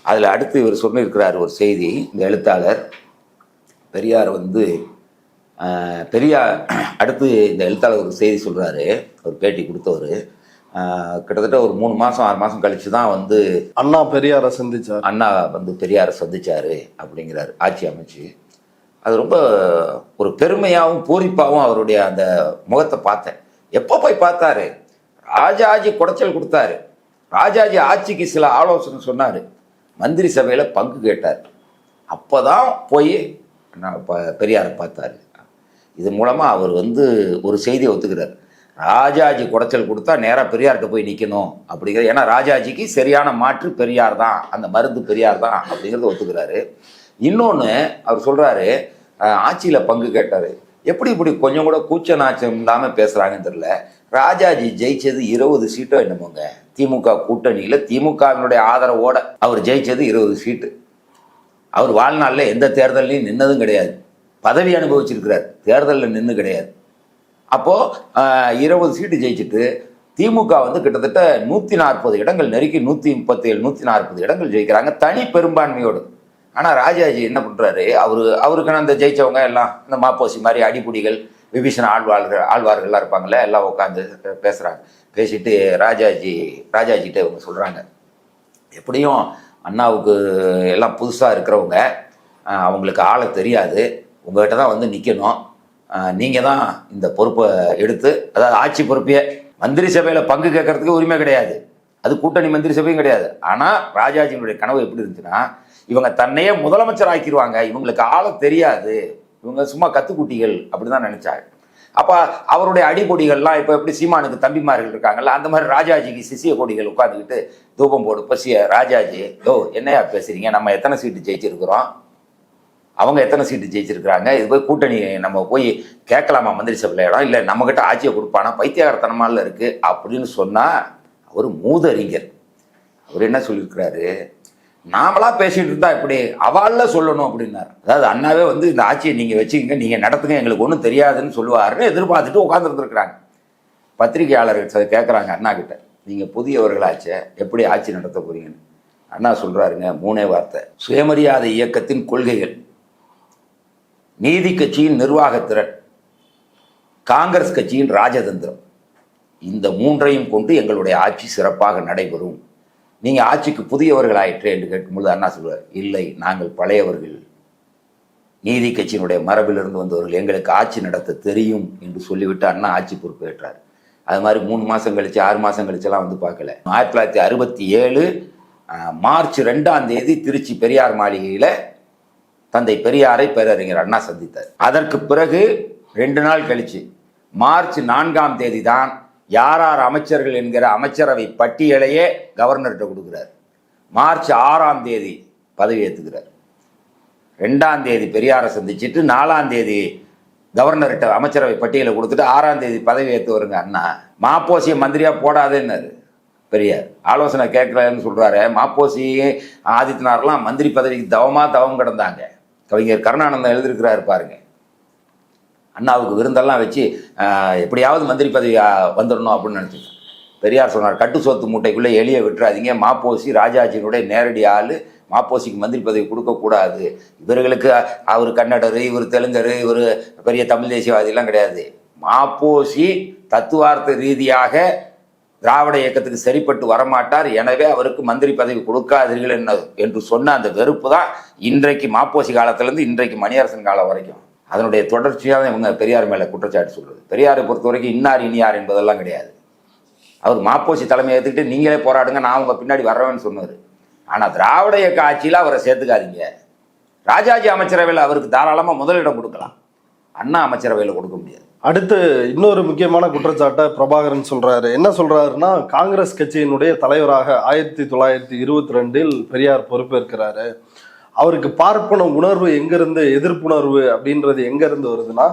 அதில் அடுத்து இவர் சொல்லியிருக்கிறார் ஒரு செய்தி, இந்த எழுத்தாளர் பெரியார் அடுத்து இந்த எழுத்தாளர் ஒரு செய்தி சொல்கிறாரு, ஒரு பேட்டி கொடுத்தவர். கிட்டத்தட்ட ஒரு 3 மாதம் 6 மாதம் கழித்து தான் அண்ணா பெரியாரை சந்திச்சார், அண்ணா பெரியாரை சந்திச்சாரு அப்படிங்கிறார் ஆட்சி அமைச்சு. அது ரொம்ப ஒரு பெருமையாகவும் பூரிப்பாகவும் அவருடைய அந்த முகத்தை பார்த்தேன். எப்போ போய் பார்த்தாரு? ராஜாஜி குடைச்சல் கொடுத்தாரு, ராஜாஜி ஆட்சிக்கு சில ஆலோசனை சொன்னார், மந்திரி சபையில் பங்கு கேட்டார், அப்போ தான் போய் பெரியாரை பார்த்தாரு. இது மூலமாக அவர் ஒரு செய்தியை ஒத்துக்கிறார். ராஜாஜி குடைச்சல் கொடுத்தா நேராக பெரியார்கிட்ட போய் நிற்கணும் அப்படிங்கிறது. ஏன்னா ராஜாஜிக்கு சரியான மாற்று பெரியார் தான், அந்த மருந்து பெரியார் தான் அப்படிங்கிறத ஒத்துக்கிறாரு. இன்னொன்று அவர் சொல்கிறாரு, ஆட்சியில் பங்கு கேட்டார். எப்படி இப்படி கொஞ்சம் கூட கூச்ச நாச்சம் இல்லாமல் பேசுகிறாங்கன்னு தெரியல. ராஜாஜி ஜெயிச்சது 20 சீட்டோ என்னமோங்க. திமுக கூட்டணியில் திமுகவினுடைய ஆதரவோட அவர் ஜெயிச்சது 20 சீட்டு. அவர் வாழ்நாளில் எந்த தேர்தலையும் நின்னதும் கிடையாது, பதவி அனுபவிச்சிருக்கிறார், தேர்தலில் நின்று கிடையாது. அப்போது 20 சீட்டு ஜெயிச்சுட்டு திமுக வந்து கிட்டத்தட்ட 140 இடங்கள் நெருக்கி 137 140 இடங்கள் ஜெயிக்கிறாங்க தனி பெரும்பான்மையோடு. ஆனால் ராஜாஜி என்ன பண்ணுறாரு, அவருக்கான அந்த ஜெயிச்சவங்க எல்லாம் இந்த மாப்போசி மாதிரி அடிப்புடிகள் விபீஷண ஆழ்வார்கள்லாம் இருப்பாங்கள்ல, எல்லாம் உட்காந்து பேசுகிறாங்க. பேசிட்டு ராஜாஜிகிட்ட இவங்க சொல்கிறாங்க, எப்படியும் அண்ணாவுக்கு எல்லாம் புதுசாக இருக்கிறவங்க, அவங்களுக்கு ஆளை தெரியாது, உங்கள்கிட்ட தான் வந்து நிற்கணும், நீங்கள் தான் இந்த பொறுப்பை எடுத்து, அதாவது ஆட்சி பொறுப்பையே, மந்திரி சபையில் பங்கு கேட்கறதுக்கு உரிமை கிடையாது, அது கூட்டணி மந்திரி சபையும் கிடையாது. ஆனால் ராஜாஜியினுடைய கனவு எப்படி இருந்துச்சுன்னா, இவங்க தன்னையே முதலமைச்சர் ஆக்கிடுவாங்க, இவங்களுக்கு ஆளை தெரியாது, இவங்க சும்மா கத்துக்குட்டிகள் அப்படி தான் நினச்சாங்க. அப்போ அவருடைய அடிப்பொடிகள்லாம் இப்போ எப்படி சீமானுக்கு தம்பிமார்கள் இருக்காங்கல்ல, அந்த மாதிரி ராஜாஜிக்கு சிசிய கொடிகள் உட்காந்துக்கிட்டு தூபம் போடு பசிய ராஜாஜி, என்னையா பேசுறீங்க, நம்ம எத்தனை சீட்டு ஜெயிச்சிருக்கிறோம், அவங்க எத்தனை சீட்டு ஜெயிச்சிருக்கிறாங்க, இது போய் கூட்டணி நம்ம போய் கேட்கலாமா மந்திரி சபையில் இடம், இல்லை நம்மகிட்ட ஆட்சியை கொடுப்பானா, பைத்தியகாரத்தனமால இருக்கு அப்படின்னு சொன்னால் அவர் மூதறிஞர். அவர் என்ன சொல்லியிருக்கிறாரு, நாமளா பேசிட்டு இருந்தா இப்படி அவாள்ல சொல்லணும் அப்படின்னாரு. அதாவது அண்ணாவே வந்து இந்த ஆட்சியை நீங்கள் வச்சுக்கங்க, நீங்கள் நடத்துங்க, எங்களுக்கு ஒன்றும் தெரியாதுன்னு சொல்லுவாருன்னு எதிர்பார்த்துட்டு உட்காந்துருந்துருக்குறாங்க. பத்திரிகையாளர்கள் கேட்குறாங்க அண்ணா கிட்ட, நீங்கள் புதியவர்களாச்சே எப்படி ஆட்சி நடத்த போறீங்கன்னு. அண்ணா சொல்கிறாருங்க 3 வார்த்தை, சுயமரியாதை இயக்கத்தின் கொள்கைகள், நீதி கட்சியின் நிர்வாகத்திறன், காங்கிரஸ் கட்சியின் ராஜதந்திரம், இந்த 3ஐயும் கொண்டு எங்களுடைய ஆட்சி சிறப்பாக நடைபெறும். நீங்கள் ஆட்சிக்கு புதியவர்கள் ஆயிற்று என்று கேட்கும்பொழுது அண்ணா சொல்வார், இல்லை நாங்கள் பழையவர்கள், நீதி கட்சியினுடைய மரபிலிருந்து வந்தவர்கள், எங்களுக்கு ஆட்சி நடத்த தெரியும் என்று சொல்லிவிட்டு அண்ணா ஆட்சி பொறுப்பேற்றார். அது மாதிரி 3 மாதம் கழிச்சு 6 மாதம் கழிச்செல்லாம் வந்து பார்க்கல. 1967 மார்ச் 2ஆம் தேதி திருச்சி பெரியார் மாளிகையில் தந்தை பெரியாரை பேரறிஞர் அண்ணா சந்தித்தார். அதற்கு பிறகு 2 நாள் கழிச்சு மார்ச் 4ஆம் தேதி தான் யார் அமைச்சர்கள் என்கிற அமைச்சரவை பட்டியலையே கவர்னர்கிட்ட கொடுக்குறார். மார்ச் 6ஆம் தேதி பதவி ஏற்றுக்கிறார். 2ஆம் தேதி பெரியாரை சந்திச்சுட்டு 4ஆம் தேதி கவர்னர்கிட்ட அமைச்சரவை பட்டியலை கொடுத்துட்டு 6ஆம் தேதி பதவி ஏற்று வருங்க அண்ணா. மாப்போசியை மந்திரியா போடாதேன்னாரு பெரியார். ஆலோசனை கேட்கலன்னு சொல்றாரு. மாப்போசி ஆதித்யநாத்லாம் மந்திரி பதவிக்கு தவம் கிடந்தாங்க. கவிஞர் கருணானந்தம் எழுதியிருக்கிறாரு பாருங்க. அண்ணாவுக்கு விருந்தெல்லாம் வச்சு எப்படியாவது மந்திரி பதவி வந்துடணும் அப்படின்னு நினச்சிருக்கேன். பெரியார் சொன்னார், கட்டு சோத்து மூட்டைக்குள்ளே எளிய விட்டுறாதீங்க, மாப்போசி ராஜாஜியினுடைய நேரடி ஆள், மாப்போசிக்கு மந்திரி பதவி கொடுக்கக்கூடாது. இவர்களுக்கு அவர் கன்னடர், இவர் தெலுங்கர், இவர் பெரிய தமிழ் தேசியவாதிலாம் கிடையாது. மாப்போசி தத்துவார்த்த ரீதியாக திராவிட இயக்கத்துக்கு சரிப்பட்டு வரமாட்டார், எனவே அவருக்கு மந்திரி பதவி கொடுக்காதீர்கள் என்று சொன்ன அந்த வெறுப்பு தான் இன்றைக்கு மாப்போசி காலத்திலேருந்து இன்றைக்கு மணியரசன் காலம் வரைக்கும் அதனுடைய தொடர்ச்சியாக இவங்க பெரியார் மேலே குற்றச்சாட்டு சொல்கிறது. பெரியாரை பொறுத்த வரைக்கும் இன்னார் இனியார் என்பதெல்லாம் கிடையாது. அவர் மாப்போசி தலைமையை ஏற்றுக்கிட்டு நீங்களே போராடுங்க, நான் உங்கள் பின்னாடி வர்றவேன்னு சொன்னார். ஆனால் திராவிட இயக்க ஆட்சியில் அவரை சேர்த்துக்காதீங்க. ராஜாஜி அமைச்சரவையில் அவருக்கு தாராளமாக முதலிடம் கொடுக்கலாம், அண்ணா அமைச்சரவையில் கொடுக்க முடியாது. அடுத்து இன்னொரு முக்கியமான குற்றச்சாட்டை பிரபாகரன் சொல்றாரு. என்ன சொல்றாருன்னா, காங்கிரஸ் கட்சியினுடைய தலைவராக 1922 பெரியார் பொறுப்பேற்கிறாரு. அவருக்கு பார்ப்பன உணர்வு எங்கிருந்து, எதிர்ப்புணர்வு அப்படின்றது எங்கிருந்து வருதுன்னா,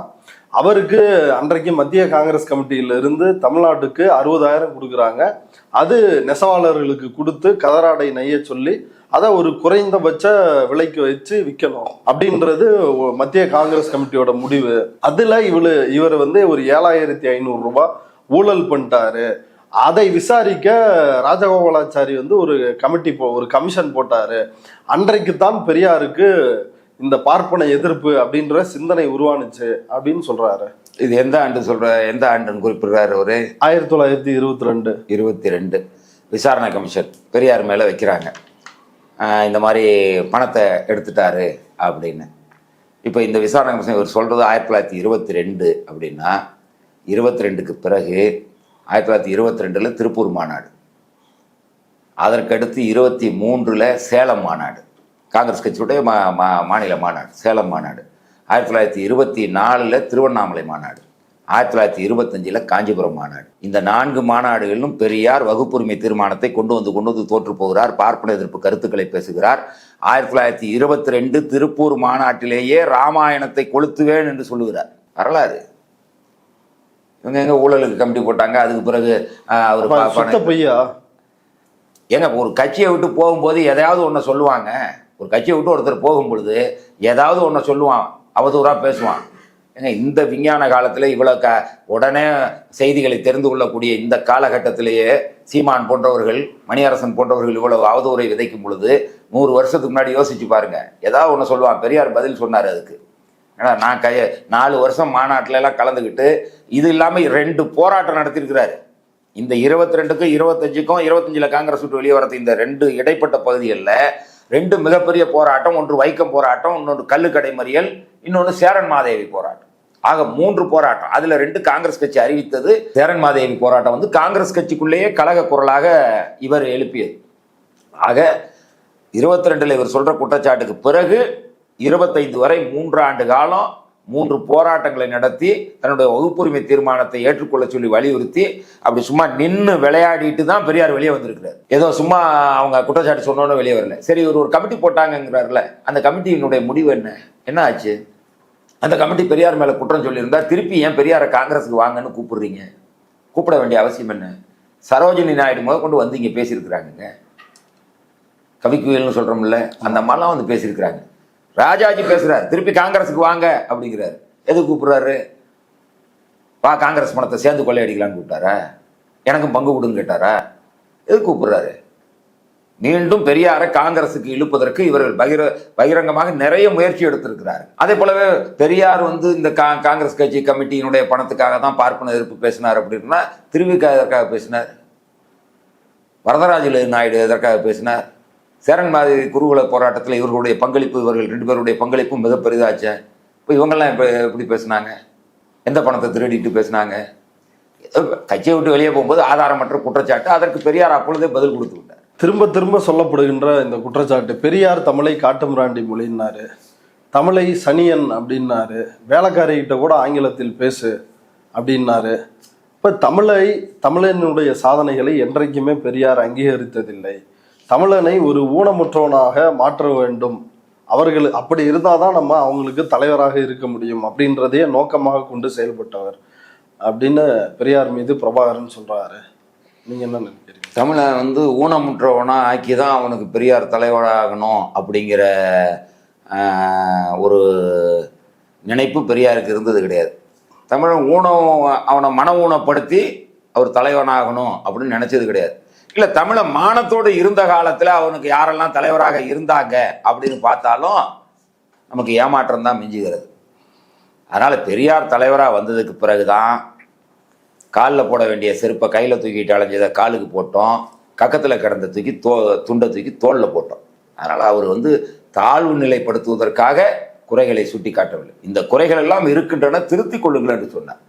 அவருக்கு அன்றைக்கு மத்திய காங்கிரஸ் கமிட்டியில இருந்து தமிழ்நாட்டுக்கு 60,000 கொடுக்குறாங்க. அது நெசவாளர்களுக்கு கொடுத்து கதராடை நெய்ய சொல்லி அதை ஒரு குறைந்தபட்ச விலைக்கு வச்சு விற்கணும் அப்படின்றது மத்திய காங்கிரஸ் கமிட்டியோட முடிவு. அதுல இவர் வந்து ஒரு 7,500 ரூபாய் ஊழல் பண்ணிட்டாரு. அதை விசாரிக்க ராஜகோபாலாச்சாரி வந்து ஒரு ஒரு கமிஷன் போட்டாரு. அன்றைக்கு தான் பெரியாருக்கு இந்த பார்ப்பன எதிர்ப்பு அப்படின்ற சிந்தனை உருவானுச்சு அப்படின்னு சொல்றாரு. இது எந்த ஆண்டுன்னு குறிப்பிடுறாரு? ஒரு 1922 விசாரணை கமிஷன் பெரியார் மேல வைக்கிறாங்க, இந்த மாதிரி பணத்தை எடுத்துட்டாரு அப்படின்னு. இப்போ இந்த விசாரணை கமிஷன் இவர் சொல்றது 1922 அப்படின்னா 22க்கு பிறகு 1922 திருப்பூர் மாநாடு, அதற்கடுத்து 23 சேலம் மாநாடு, காங்கிரஸ் கட்சியுடைய மாநில மாநாடு சேலம் மாநாடு, 1924 திருவண்ணாமலை மாநாடு, 1925 காஞ்சிபுரம் மாநாடு. இந்த 4 மாநாடுகளிலும் பெரியார் வகுப்புரிமை தீர்மானத்தை கொண்டு வந்து தோற்று போகிறார். பார்ப்பன எதிர்ப்பு கருத்துக்களை பேசுகிறார். 1922 திருப்பூர் மாநாட்டிலேயே ராமாயணத்தை கொளுத்துவேன் என்று சொல்லுகிறார். வரலாறு. இவங்க எங்க ஊழலுக்கு கமிட்டி போட்டாங்க. அதுக்கு பிறகு அவர் பொய்யா ஏங்க ஒரு கட்சியை விட்டு போகும்போது எதையாவது ஒன்று சொல்லுவாங்க. ஒரு கட்சியை விட்டு ஒருத்தர் போகும்பொழுது ஏதாவது ஒன்று சொல்லுவான், அவதூறாக பேசுவான். ஏங்க இந்த விஞ்ஞான காலத்தில் இவ்வளோ உடனே செய்திகளை தெரிந்து கொள்ளக்கூடிய இந்த காலகட்டத்திலேயே சீமான் போன்றவர்கள், மணியரசன் போன்றவர்கள் இவ்வளவு அவதூறை விதைக்கும் பொழுது 100 வருஷத்துக்கு முன்னாடி யோசிச்சு பாருங்க. ஏதாவது ஒன்று சொல்லுவான். பெரியார் பதில் சொன்னார் அதுக்கு. ஏன்னா நான் 4 வருஷம் மாநாட்டில எல்லாம் கலந்துக்கிட்டு இது இல்லாமல் 2 போராட்டம் நடத்தியிருக்கிறாரு. இந்த 22க்கும் 25க்கும் 25ல் காங்கிரஸ் விட்டு வெளியே வரது இந்த 2 இடைப்பட்ட பகுதிகளில் 2 மிகப்பெரிய போராட்டம். ஒன்று வைக்கம் போராட்டம், இன்னொன்று கல்லுக்கடை மறியல், இன்னொன்று சேரன் மாதேவி போராட்டம். ஆக 3 போராட்டம். அதுல 2 காங்கிரஸ் கட்சி அறிவித்தது. சேரன் மாதேவி போராட்டம் வந்து காங்கிரஸ் கட்சிக்குள்ளேயே கழக குரலாக இவர் எழுப்பியது. ஆக 22ல் இவர் சொல்ற குற்றச்சாட்டுக்கு பிறகு 25 வரை 3 ஆண்டு காலம் 3 போராட்டங்களை நடத்தி தன்னுடைய வகுப்புரிமை தீர்மானத்தை ஏற்றுக்கொள்ள சொல்லி வலியுறுத்தி அப்படி சும்மா நின்று விளையாடிட்டு தான் பெரியார் வெளியே வந்திருக்கிறார். ஏதோ சும்மா அவங்க குற்றச்சாட்டு சொன்னோன்னு வெளியே வரல. சரி, இவர் ஒரு கமிட்டி போட்டாங்கிறாருல, அந்த கமிட்டியினுடைய முடிவு என்ன ஆச்சு? அந்த கமிட்டி பெரியார் மேல குற்றம் சொல்லியிருந்தா திருப்பி ஏன் பெரியாரை காங்கிரஸுக்கு வாங்கன்னு கூப்பிடுறீங்க? கூப்பிட வேண்டிய அவசியம் என்ன? சரோஜினி நாயுடு முதல் கொண்டு வந்து இங்கே பேசியிருக்கிறாங்க. கவிக்குயில்னு சொல்றோம்ல, அந்த மாதிரிலாம் வந்து பேசியிருக்கிறாங்க. ராஜாஜி பேசுறாரு, திருப்பி காங்கிரஸுக்கு வாங்க அப்படிங்கிறாரு. எது கூப்பிடுறாரு? வா காங்கிரஸ் பணத்தை சேர்ந்து கொள்ளையடிக்கலான்னு கூப்பிட்டாரா? எனக்கும் பங்கு கொடுன்னு கேட்டாரா? எது கூப்பிடுறாரு? மீண்டும் பெரியாரை காங்கிரஸுக்கு இழுப்பதற்கு இவர்கள் பகிரங்கமாக நிறைய முயற்சி எடுத்திருக்கிறார். அதே போலவே பெரியார் வந்து இந்த காங்கிரஸ் கட்சி கமிட்டியினுடைய பணத்துக்காக தான் பார்ப்பன எதிர்ப்பு பேசினார் அப்படின்னா திருவிக எதற்காக பேசினார்? வரதராஜ நாயுடு எதற்காக பேசினார்? சேரன் மாதிரி குருகுல போராட்டத்தில் இவர்களுடைய பங்களிப்பு, இவர்கள் 2 பேருடைய பங்களிப்பும் மிக பெரிதாச்சே. இப்போ இவங்கெல்லாம் இப்போ எப்படி பேசினாங்க? எந்த பணத்தை திருடிட்டு பேசினாங்க? கட்சியை விட்டு வெளியே போகும்போது ஆதாரமற்ற குற்றச்சாட்டு. அதற்கு பெரியார் அப்பொழுதே பதில் கொடுத்து விட்டார். திரும்ப திரும்ப சொல்லப்படுகின்ற இந்த குற்றச்சாட்டு, பெரியார் தமிழை காட்டுமிராண்டி மொழின்னாரு, தமிழை சனியன் அப்படின்னாரு, வேலைக்காரிகிட்ட கூட ஆங்கிலத்தில் பேசு அப்படின்னாரு. இப்போ தமிழனுடைய சாதனைகளை என்றைக்குமே பெரியார் அங்கீகரித்ததில்லை. தமிழனை ஒரு ஊனமுற்றவனாக மாற்ற வேண்டும், அவர்கள் அப்படி இருந்தால் தான் நம்ம அவங்களுக்கு தலைவராக இருக்க முடியும் அப்படின்றதையே நோக்கமாக கொண்டு செயல்பட்டவர் அப்படின்னு பெரியார் மீது பிரபாகரன் சொல்றாரு. நீங்க என்ன நினைக்கிறீங்க? தமிழை வந்து ஊனமுற்றவனா ஆக்கி தான் அவனுக்கு பெரியார் தலைவராகணும் அப்படிங்கிற ஒரு நினைப்பு பெரியாருக்கு இருந்தது கிடையாது. தமிழன் அவனை மன ஊனப்படுத்தி அவர் தலைவனாகணும் அப்படின்னு நினைச்சது கிடையாது. இல்லை, தமிழை மானத்தோடு இருந்த காலத்தில் அவனுக்கு யாரெல்லாம் தலைவராக இருந்தாங்க அப்படின்னு பார்த்தாலும் நமக்கு ஏமாற்றம் தான் மிஞ்சுகிறது. அதனால் பெரியார் தலைவராக வந்ததுக்கு பிறகுதான் காலில் போட வேண்டிய செருப்பை கையில் தூக்கிட்டு அலைஞ்சதை காலுக்கு போட்டோம், கக்கத்தில் கிடந்த தூக்கி துண்டை தூக்கி தோளில் போட்டோம். அதனால் அவர் வந்து தாழ்வு நிலைப்படுத்துவதற்காக குறைகளை சுட்டி காட்டவில்லை. இந்த குறைகள் எல்லாம் இருக்கின்றன, திருத்திக் கொள்ளுங்கள் என்று சொன்னார்.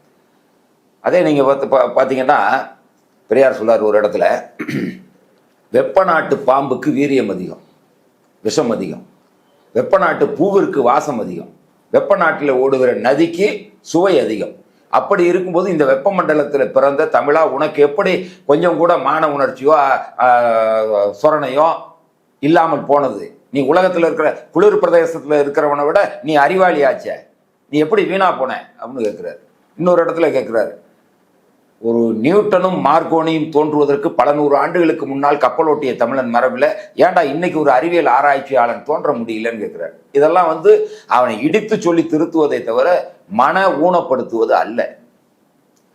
அதே நீங்கள் பார்த்தீங்கன்னா பெரியார் சொல்லார் ஒரு இடத்துல, வெப்ப நாட்டு பாம்புக்கு வீரியம் அதிகம், விஷம் அதிகம். வெப்ப நாட்டு பூவிற்கு வாசம் அதிகம். வெப்ப நாட்டில் ஓடுகிற நதிக்கு சுவை அதிகம். அப்படி இருக்கும்போது இந்த வெப்பமண்டலத்தில் பிறந்த தமிழா, உனக்கு எப்படி கொஞ்சம் கூட மான உணர்ச்சியோ சொரணையோ இல்லாமல் போனது? நீ உலகத்தில் இருக்கிற குளிர் பிரதேசத்தில் இருக்கிறவனை விட நீ அறிவாளி ஆச்ச, நீ எப்படி வீணா போன அப்படின்னு கேட்குறாரு. இன்னொரு இடத்துல கேட்குறாரு, ஒரு நியூட்டனும் மார்க்கோனியும் தோன்றுவதற்கு பல 100 ஆண்டுகளுக்கு முன்னால் கப்பலோட்டிய தமிழன் மரபில் ஏன்டா இன்னைக்கு ஒரு அறிவியல் ஆராய்ச்சியாளன் தோன்ற முடியலன்னு கேட்கிறார். இதெல்லாம் வந்து அவனை இடித்து சொல்லி திருத்துவதை தவிர மன ஊனப்படுத்துவது அல்ல.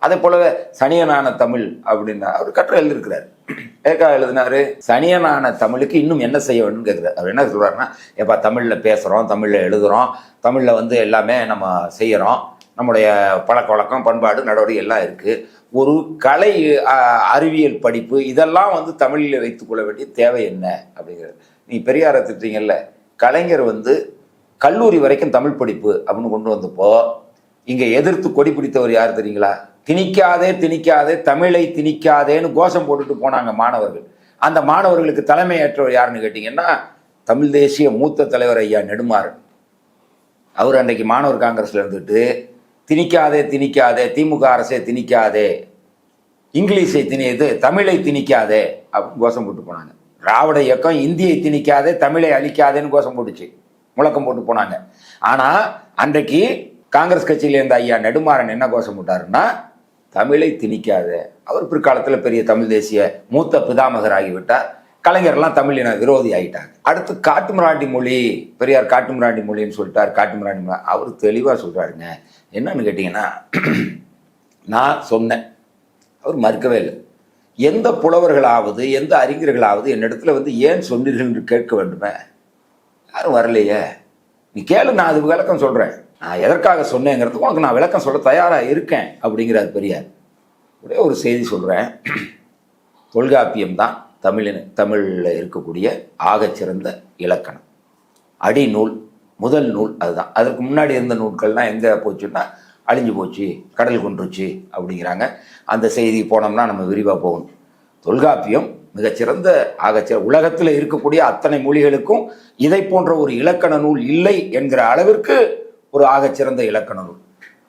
அதே போலவே சனியனான தமிழ் அப்படின்னா அவர் கட்டுரை எழுதியிருக்கிறார். ஏக்கா எழுதினாரு, சனியனான தமிழுக்கு இன்னும் என்ன செய்ய வேணும்னு கேட்குறாரு. அவர் என்ன சொல்றாருன்னா, ஏப்பா தமிழில் பேசுகிறோம், தமிழில் எழுதுகிறோம், தமிழில் வந்து எல்லாமே நம்ம செய்கிறோம், நம்முடைய பழக்க வழக்கம் பண்பாடு நடவடிக்கை எல்லாம் இருக்குது. ஒரு கலை அறிவியல் படிப்பு இதெல்லாம் வந்து தமிழில் வைத்துக்கொள்ள வேண்டிய தேவை என்ன அப்படிங்கிறது. நீ பெரியாரை திட்டீங்கல்ல, கலைஞர் வந்து கல்லூரி வரைக்கும் தமிழ் படிப்பு அப்படின்னு கொண்டு வந்தப்போ இங்கே எதிர்த்து கொடி பிடித்தவர் யார் தெரியுங்களா? திணிக்காதே திணிக்காதே தமிழை திணிக்காதேன்னு கோஷம் போட்டுட்டு போனாங்க மாணவர்கள். அந்த மாணவர்களுக்கு தலைமை ஏற்றவர் யாருன்னு கேட்டிங்கன்னா தமிழ் தேசிய மூத்த தலைவர் ஐயா நெடுமாறன். அவர் அன்றைக்கு மாணவர் காங்கிரஸில் இருந்துட்டு திணிக்காதே திணிக்காதே, திமுக அரசை திணிக்காதே, இங்கிலீஷை தமிழை திணிக்காதே அப்படின்னு கோஷம் போட்டு போனாங்க. திராவிட இயக்கம் இந்தியை திணிக்காதே, தமிழை அழிக்காதேன்னு கோஷம் போட்டுச்சு, முழக்கம் போட்டு போனாங்க. ஆனா அன்றைக்கு காங்கிரஸ் கட்சியில இருந்த ஐயா நெடுமாறன் என்ன கோஷம் போட்டாருன்னா, தமிழை திணிக்காத. அவர் பிற்காலத்தில் பெரிய தமிழ் தேசிய மூத்த பிதாமகர் ஆகிவிட்டார். கலைஞர்லாம் தமிழின விரோதி ஆகிட்டாங்க. அடுத்து காட்டுமிராண்டி மொழி, பெரியார் காட்டுமிராண்டி மொழின்னு சொல்லிட்டார். காட்டுமிராண்டி மொழி அவர் தெளிவாக சொல்றாருங்க. என்னன்னு கேட்டீங்கன்னா, நான் சொன்னேன், அவர் மறுக்கவே இல்லை. எந்த புலவர்களாவது எந்த அறிஞர்களாவது என்னிடத்துல வந்து ஏன் சொன்னீர்கள் என்று கேட்க வேண்டுமே, யாரும் வரலையே. நீ கேளு, நான் அது விளக்கம் சொல்றேன். நான் எதற்காக சொன்னேங்கிறதுக்கு உனக்கு நான் விளக்கம் சொல்ல தயாரா இருக்கேன் அப்படிங்கிறார் பெரியார். ஒரே ஒரு செய்தி சொல்றேன். தொல்காப்பியம் தான் தமிழில் இருக்கக்கூடிய ஆகச்சிறந்த இலக்கணம், அடிநூல், முதல் நூல் அதுதான். அதற்கு முன்னாடி இருந்த நூல்கள்லாம் எங்கே போச்சுன்னா அழிஞ்சு போச்சு, கடல் கொன்றுச்சு அப்படிங்கிறாங்க. அந்த செய்தி போனோம்னா நம்ம விரிவாக போகணும். தொல்காப்பியம் மிகச்சிறந்த உலகத்தில் இருக்கக்கூடிய அத்தனை மொழிகளுக்கும் இதை போன்ற ஒரு இலக்கண நூல் இல்லை என்கிற அளவிற்கு ஒரு ஆகச்சிறந்த இலக்கண நூல்.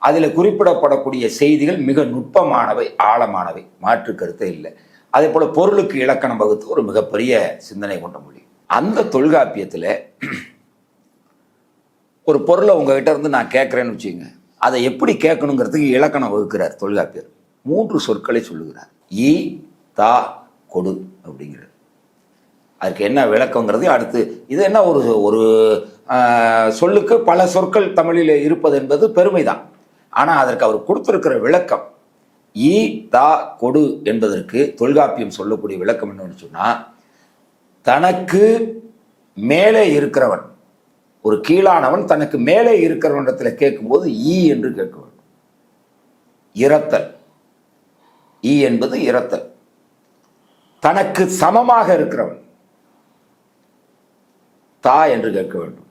அதில் குறிப்பிடப்படக்கூடிய செய்திகள் மிக நுட்பமானவை, ஆழமானவை, மாற்று கருத்தே இல்லை. அதே போல பொருளுக்கு இலக்கணம் வகுத்து ஒரு மிகப்பெரிய சிந்தனை கொண்ட மொழி. அந்த தொல்காப்பியத்தில் ஒரு பொருளை உங்ககிட்ட இருந்து நான் கேட்குறேன்னு வச்சுங்க, அதை எப்படி கேட்கணுங்கிறதுக்கு இலக்கணம் வகுக்கிறார் தொல்காப்பியர். 3 சொற்களை சொல்லுகிறார். ஈ, தா, கொடு அப்படிங்கிறார். அதுக்கு என்ன விளக்கங்கிறது அடுத்து. இது என்ன ஒரு சொல்லுக்கு பல சொற்கள் தமிழில் இருப்பது என்பது பெருமைதான். ஆனால் அதற்கு அவர் கொடுத்திருக்கிற விளக்கம், ஈ, தா, கொடு என்பதற்கு தொல்காப்பியம் சொல்லக்கூடிய விளக்கம் என்னன்னு சொன்னா, தனக்கு மேலே இருக்கிறவன், ஒரு கீழானவன் தனக்கு மேலே இருக்கிறவனிடத்துல கேட்கும்போது ஈ என்று கேட்க வேண்டும். இரத்தல், ஈ என்பது இரத்தல். தனக்கு சமமாக இருக்கிறவன் தா என்று கேட்க வேண்டும்.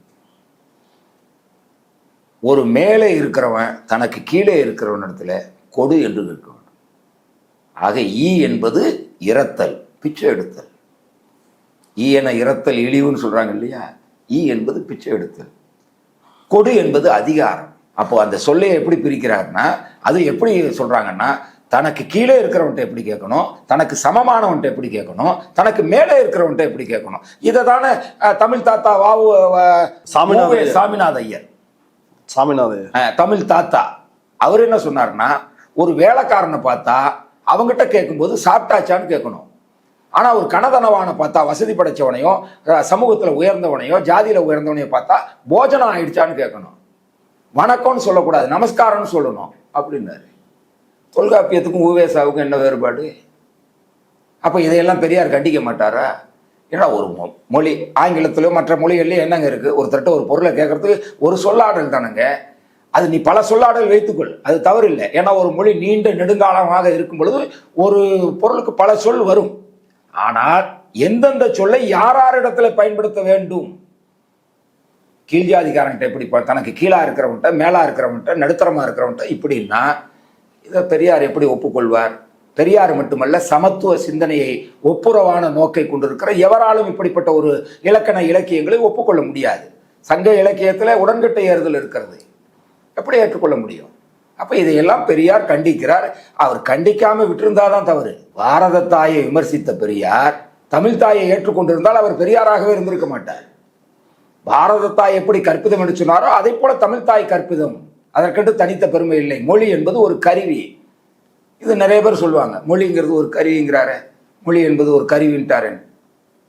ஒரு மேலே இருக்கிறவன் தனக்கு கீழே இருக்கிறவன் இடத்துல கொடு என்று கேட்க வேண்டும். ஆக ஈ என்பது இரத்தல், பிச்சை எடுத்தல். ஈ என இரத்தல் இழிவுன்னு சொல்றாங்க இல்லையா, ஈ என்பது பிச்சை எடுத்தல். கொடு என்பது அதிகாரம். அப்போ அந்த சொல்லை எப்படி பிரிக்கிறாருன்னா, அது எப்படி சொல்றாங்கன்னா, தனக்கு கீழே இருக்கிறவன்ட்ட எப்படி கேட்கணும், தனக்கு சமமானவன்ட்ட எப்படி கேட்கணும், தனக்கு மேலே இருக்கிறவன்ட்ட எப்படி கேட்கணும். இதை தானே தமிழ் தாத்தா சாமிநாத ஐயர் தமிழ் தாத்தா அவர் என்ன சொன்னார்னா, ஒரு வேலைக்காரனை பார்த்தா அவங்ககிட்ட கேட்கும்போது சாப்பிட்டாச்சான்னு கேட்கணும். ஆனா ஒரு கனதனவான பார்த்தா, வசதி படைச்சவனையோ சமூகத்துல உயர்ந்தவனையோ ஜாதியில உயர்ந்தவனையோ பார்த்தா போஜனம் ஆயிடுச்சான்னு கேட்கணும். வணக்கம்னு சொல்லக்கூடாது, நமஸ்காரம்னு சொல்லணும் அப்படின்னாரு. தொல்காப்பியத்துக்கும் ஊவேசாவுக்கும் என்ன வேறுபாடு? அப்ப இதையெல்லாம் பெரியார் கண்டிக்க மாட்டாரா? ஏன்னா ஒரு மொழி, ஆங்கிலத்திலயோ மற்ற மொழிகள்லயோ என்னங்க இருக்கு, ஒருத்தர்கிட்ட ஒரு பொருளை கேட்கறதுக்கு ஒரு சொல்லாடல் தானுங்க. அது நீ பல சொல்லாடல் வைத்துக்கொள், அது தவறு இல்லை. ஏன்னா ஒரு மொழி நீண்ட நெடுங்காலமாக இருக்கும் பொழுது ஒரு பொருளுக்கு பல சொல் வரும். ஆனால் எந்தெந்த சொல்லை யாரிடத்துல பயன்படுத்த வேண்டும், கீழ் ஜாதிக்காரன்ட்ட எப்படி, தனக்கு கீழா இருக்கிறவன்ட்ட, மேலா இருக்கிறவன்ட்ட, நடுத்தரமா இருக்கிறவன்ட்ட இப்படின்னா இதை பெரியார் எப்படி ஒப்புக்கொள்வார்? பெரியார் மட்டுமல்ல, சமத்துவ சிந்தனையை ஒப்புரவான நோக்கை கொண்டிருக்கிற எவராலும் இப்படிப்பட்ட ஒரு இலக்கண இலக்கியங்களை ஒப்புக்கொள்ள முடியாது. சங்க இலக்கியத்துல உடன்கட்டை ஏறுதல் இருக்கிறது, எப்படி ஏற்றுக்கொள்ள முடியும்? அப்ப இதையெல்லாம் பெரியார் கண்டிக்கிறார். அவர் கண்டிக்காம விட்டிருந்தாதான் தவறு. பாரத தாயை விமர்சித்த பெரியார் தமிழ் தாயை ஏற்றுக்கொண்டிருந்தால் அவர் பெரியாராகவே இருந்திருக்க மாட்டார். பாரத தாய் எப்படி கற்பிதம் என்று சொன்னாரோ அதை போல தமிழ் தாய் கற்பிதம், அதற்கென்று தனித்த பெருமை இல்லை. மொழி என்பது ஒரு கருவி. இது நிறைய பேர் சொல்லுவாங்க, மொழிங்கிறது ஒரு கருவிங்கிறாரு, மொழி என்பது ஒரு கருவின்ட்டாரு.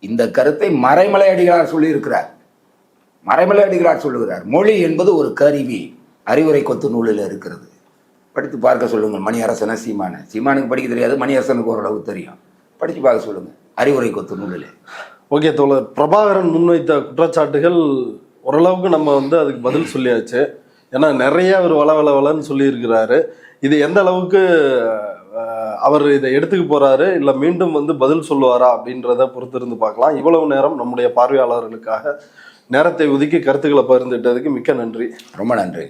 இந்த கருத்தை மறைமலை அடிகளார் சொல்லியிருக்கிறார். மறைமலை அடிகளார் சொல்லுகிறார், மொழி என்பது ஒரு கருவி. அறிவுரை கொத்து நூலில் இருக்கிறது, படித்து பார்க்க சொல்லுங்கள். மணியரசனை சீமானுக்கு படிக்க தெரியாது, மணியரசனுக்கு ஓரளவு தெரியும், படித்து பார்க்க சொல்லுங்க அறிவுரை கொத்து நூலில். ஓகே தோழர், பிரபாகரன் முன்வைத்த குற்றச்சாட்டுகள் ஓரளவுக்கு நம்ம அதுக்கு பதில் சொல்லியாச்சு. ஏன்னா நிறைய ஒரு வளவளன்னு சொல்லியிருக்கிறாரு. இது எந்த அளவுக்கு அவர் இதை எடுத்துக்க போறாரு, இல்லை மீண்டும் பதில் சொல்லுவாரா அப்படின்றத பொறுத்திருந்து பார்க்கலாம். இவ்வளவு நேரம் நம்முடைய பார்வையாளர்களுக்காக நேரத்தை ஒதுக்கி கருத்துக்களை பகிர்ந்துட்டதுக்கு மிக்க நன்றி. ரொம்ப நன்றி.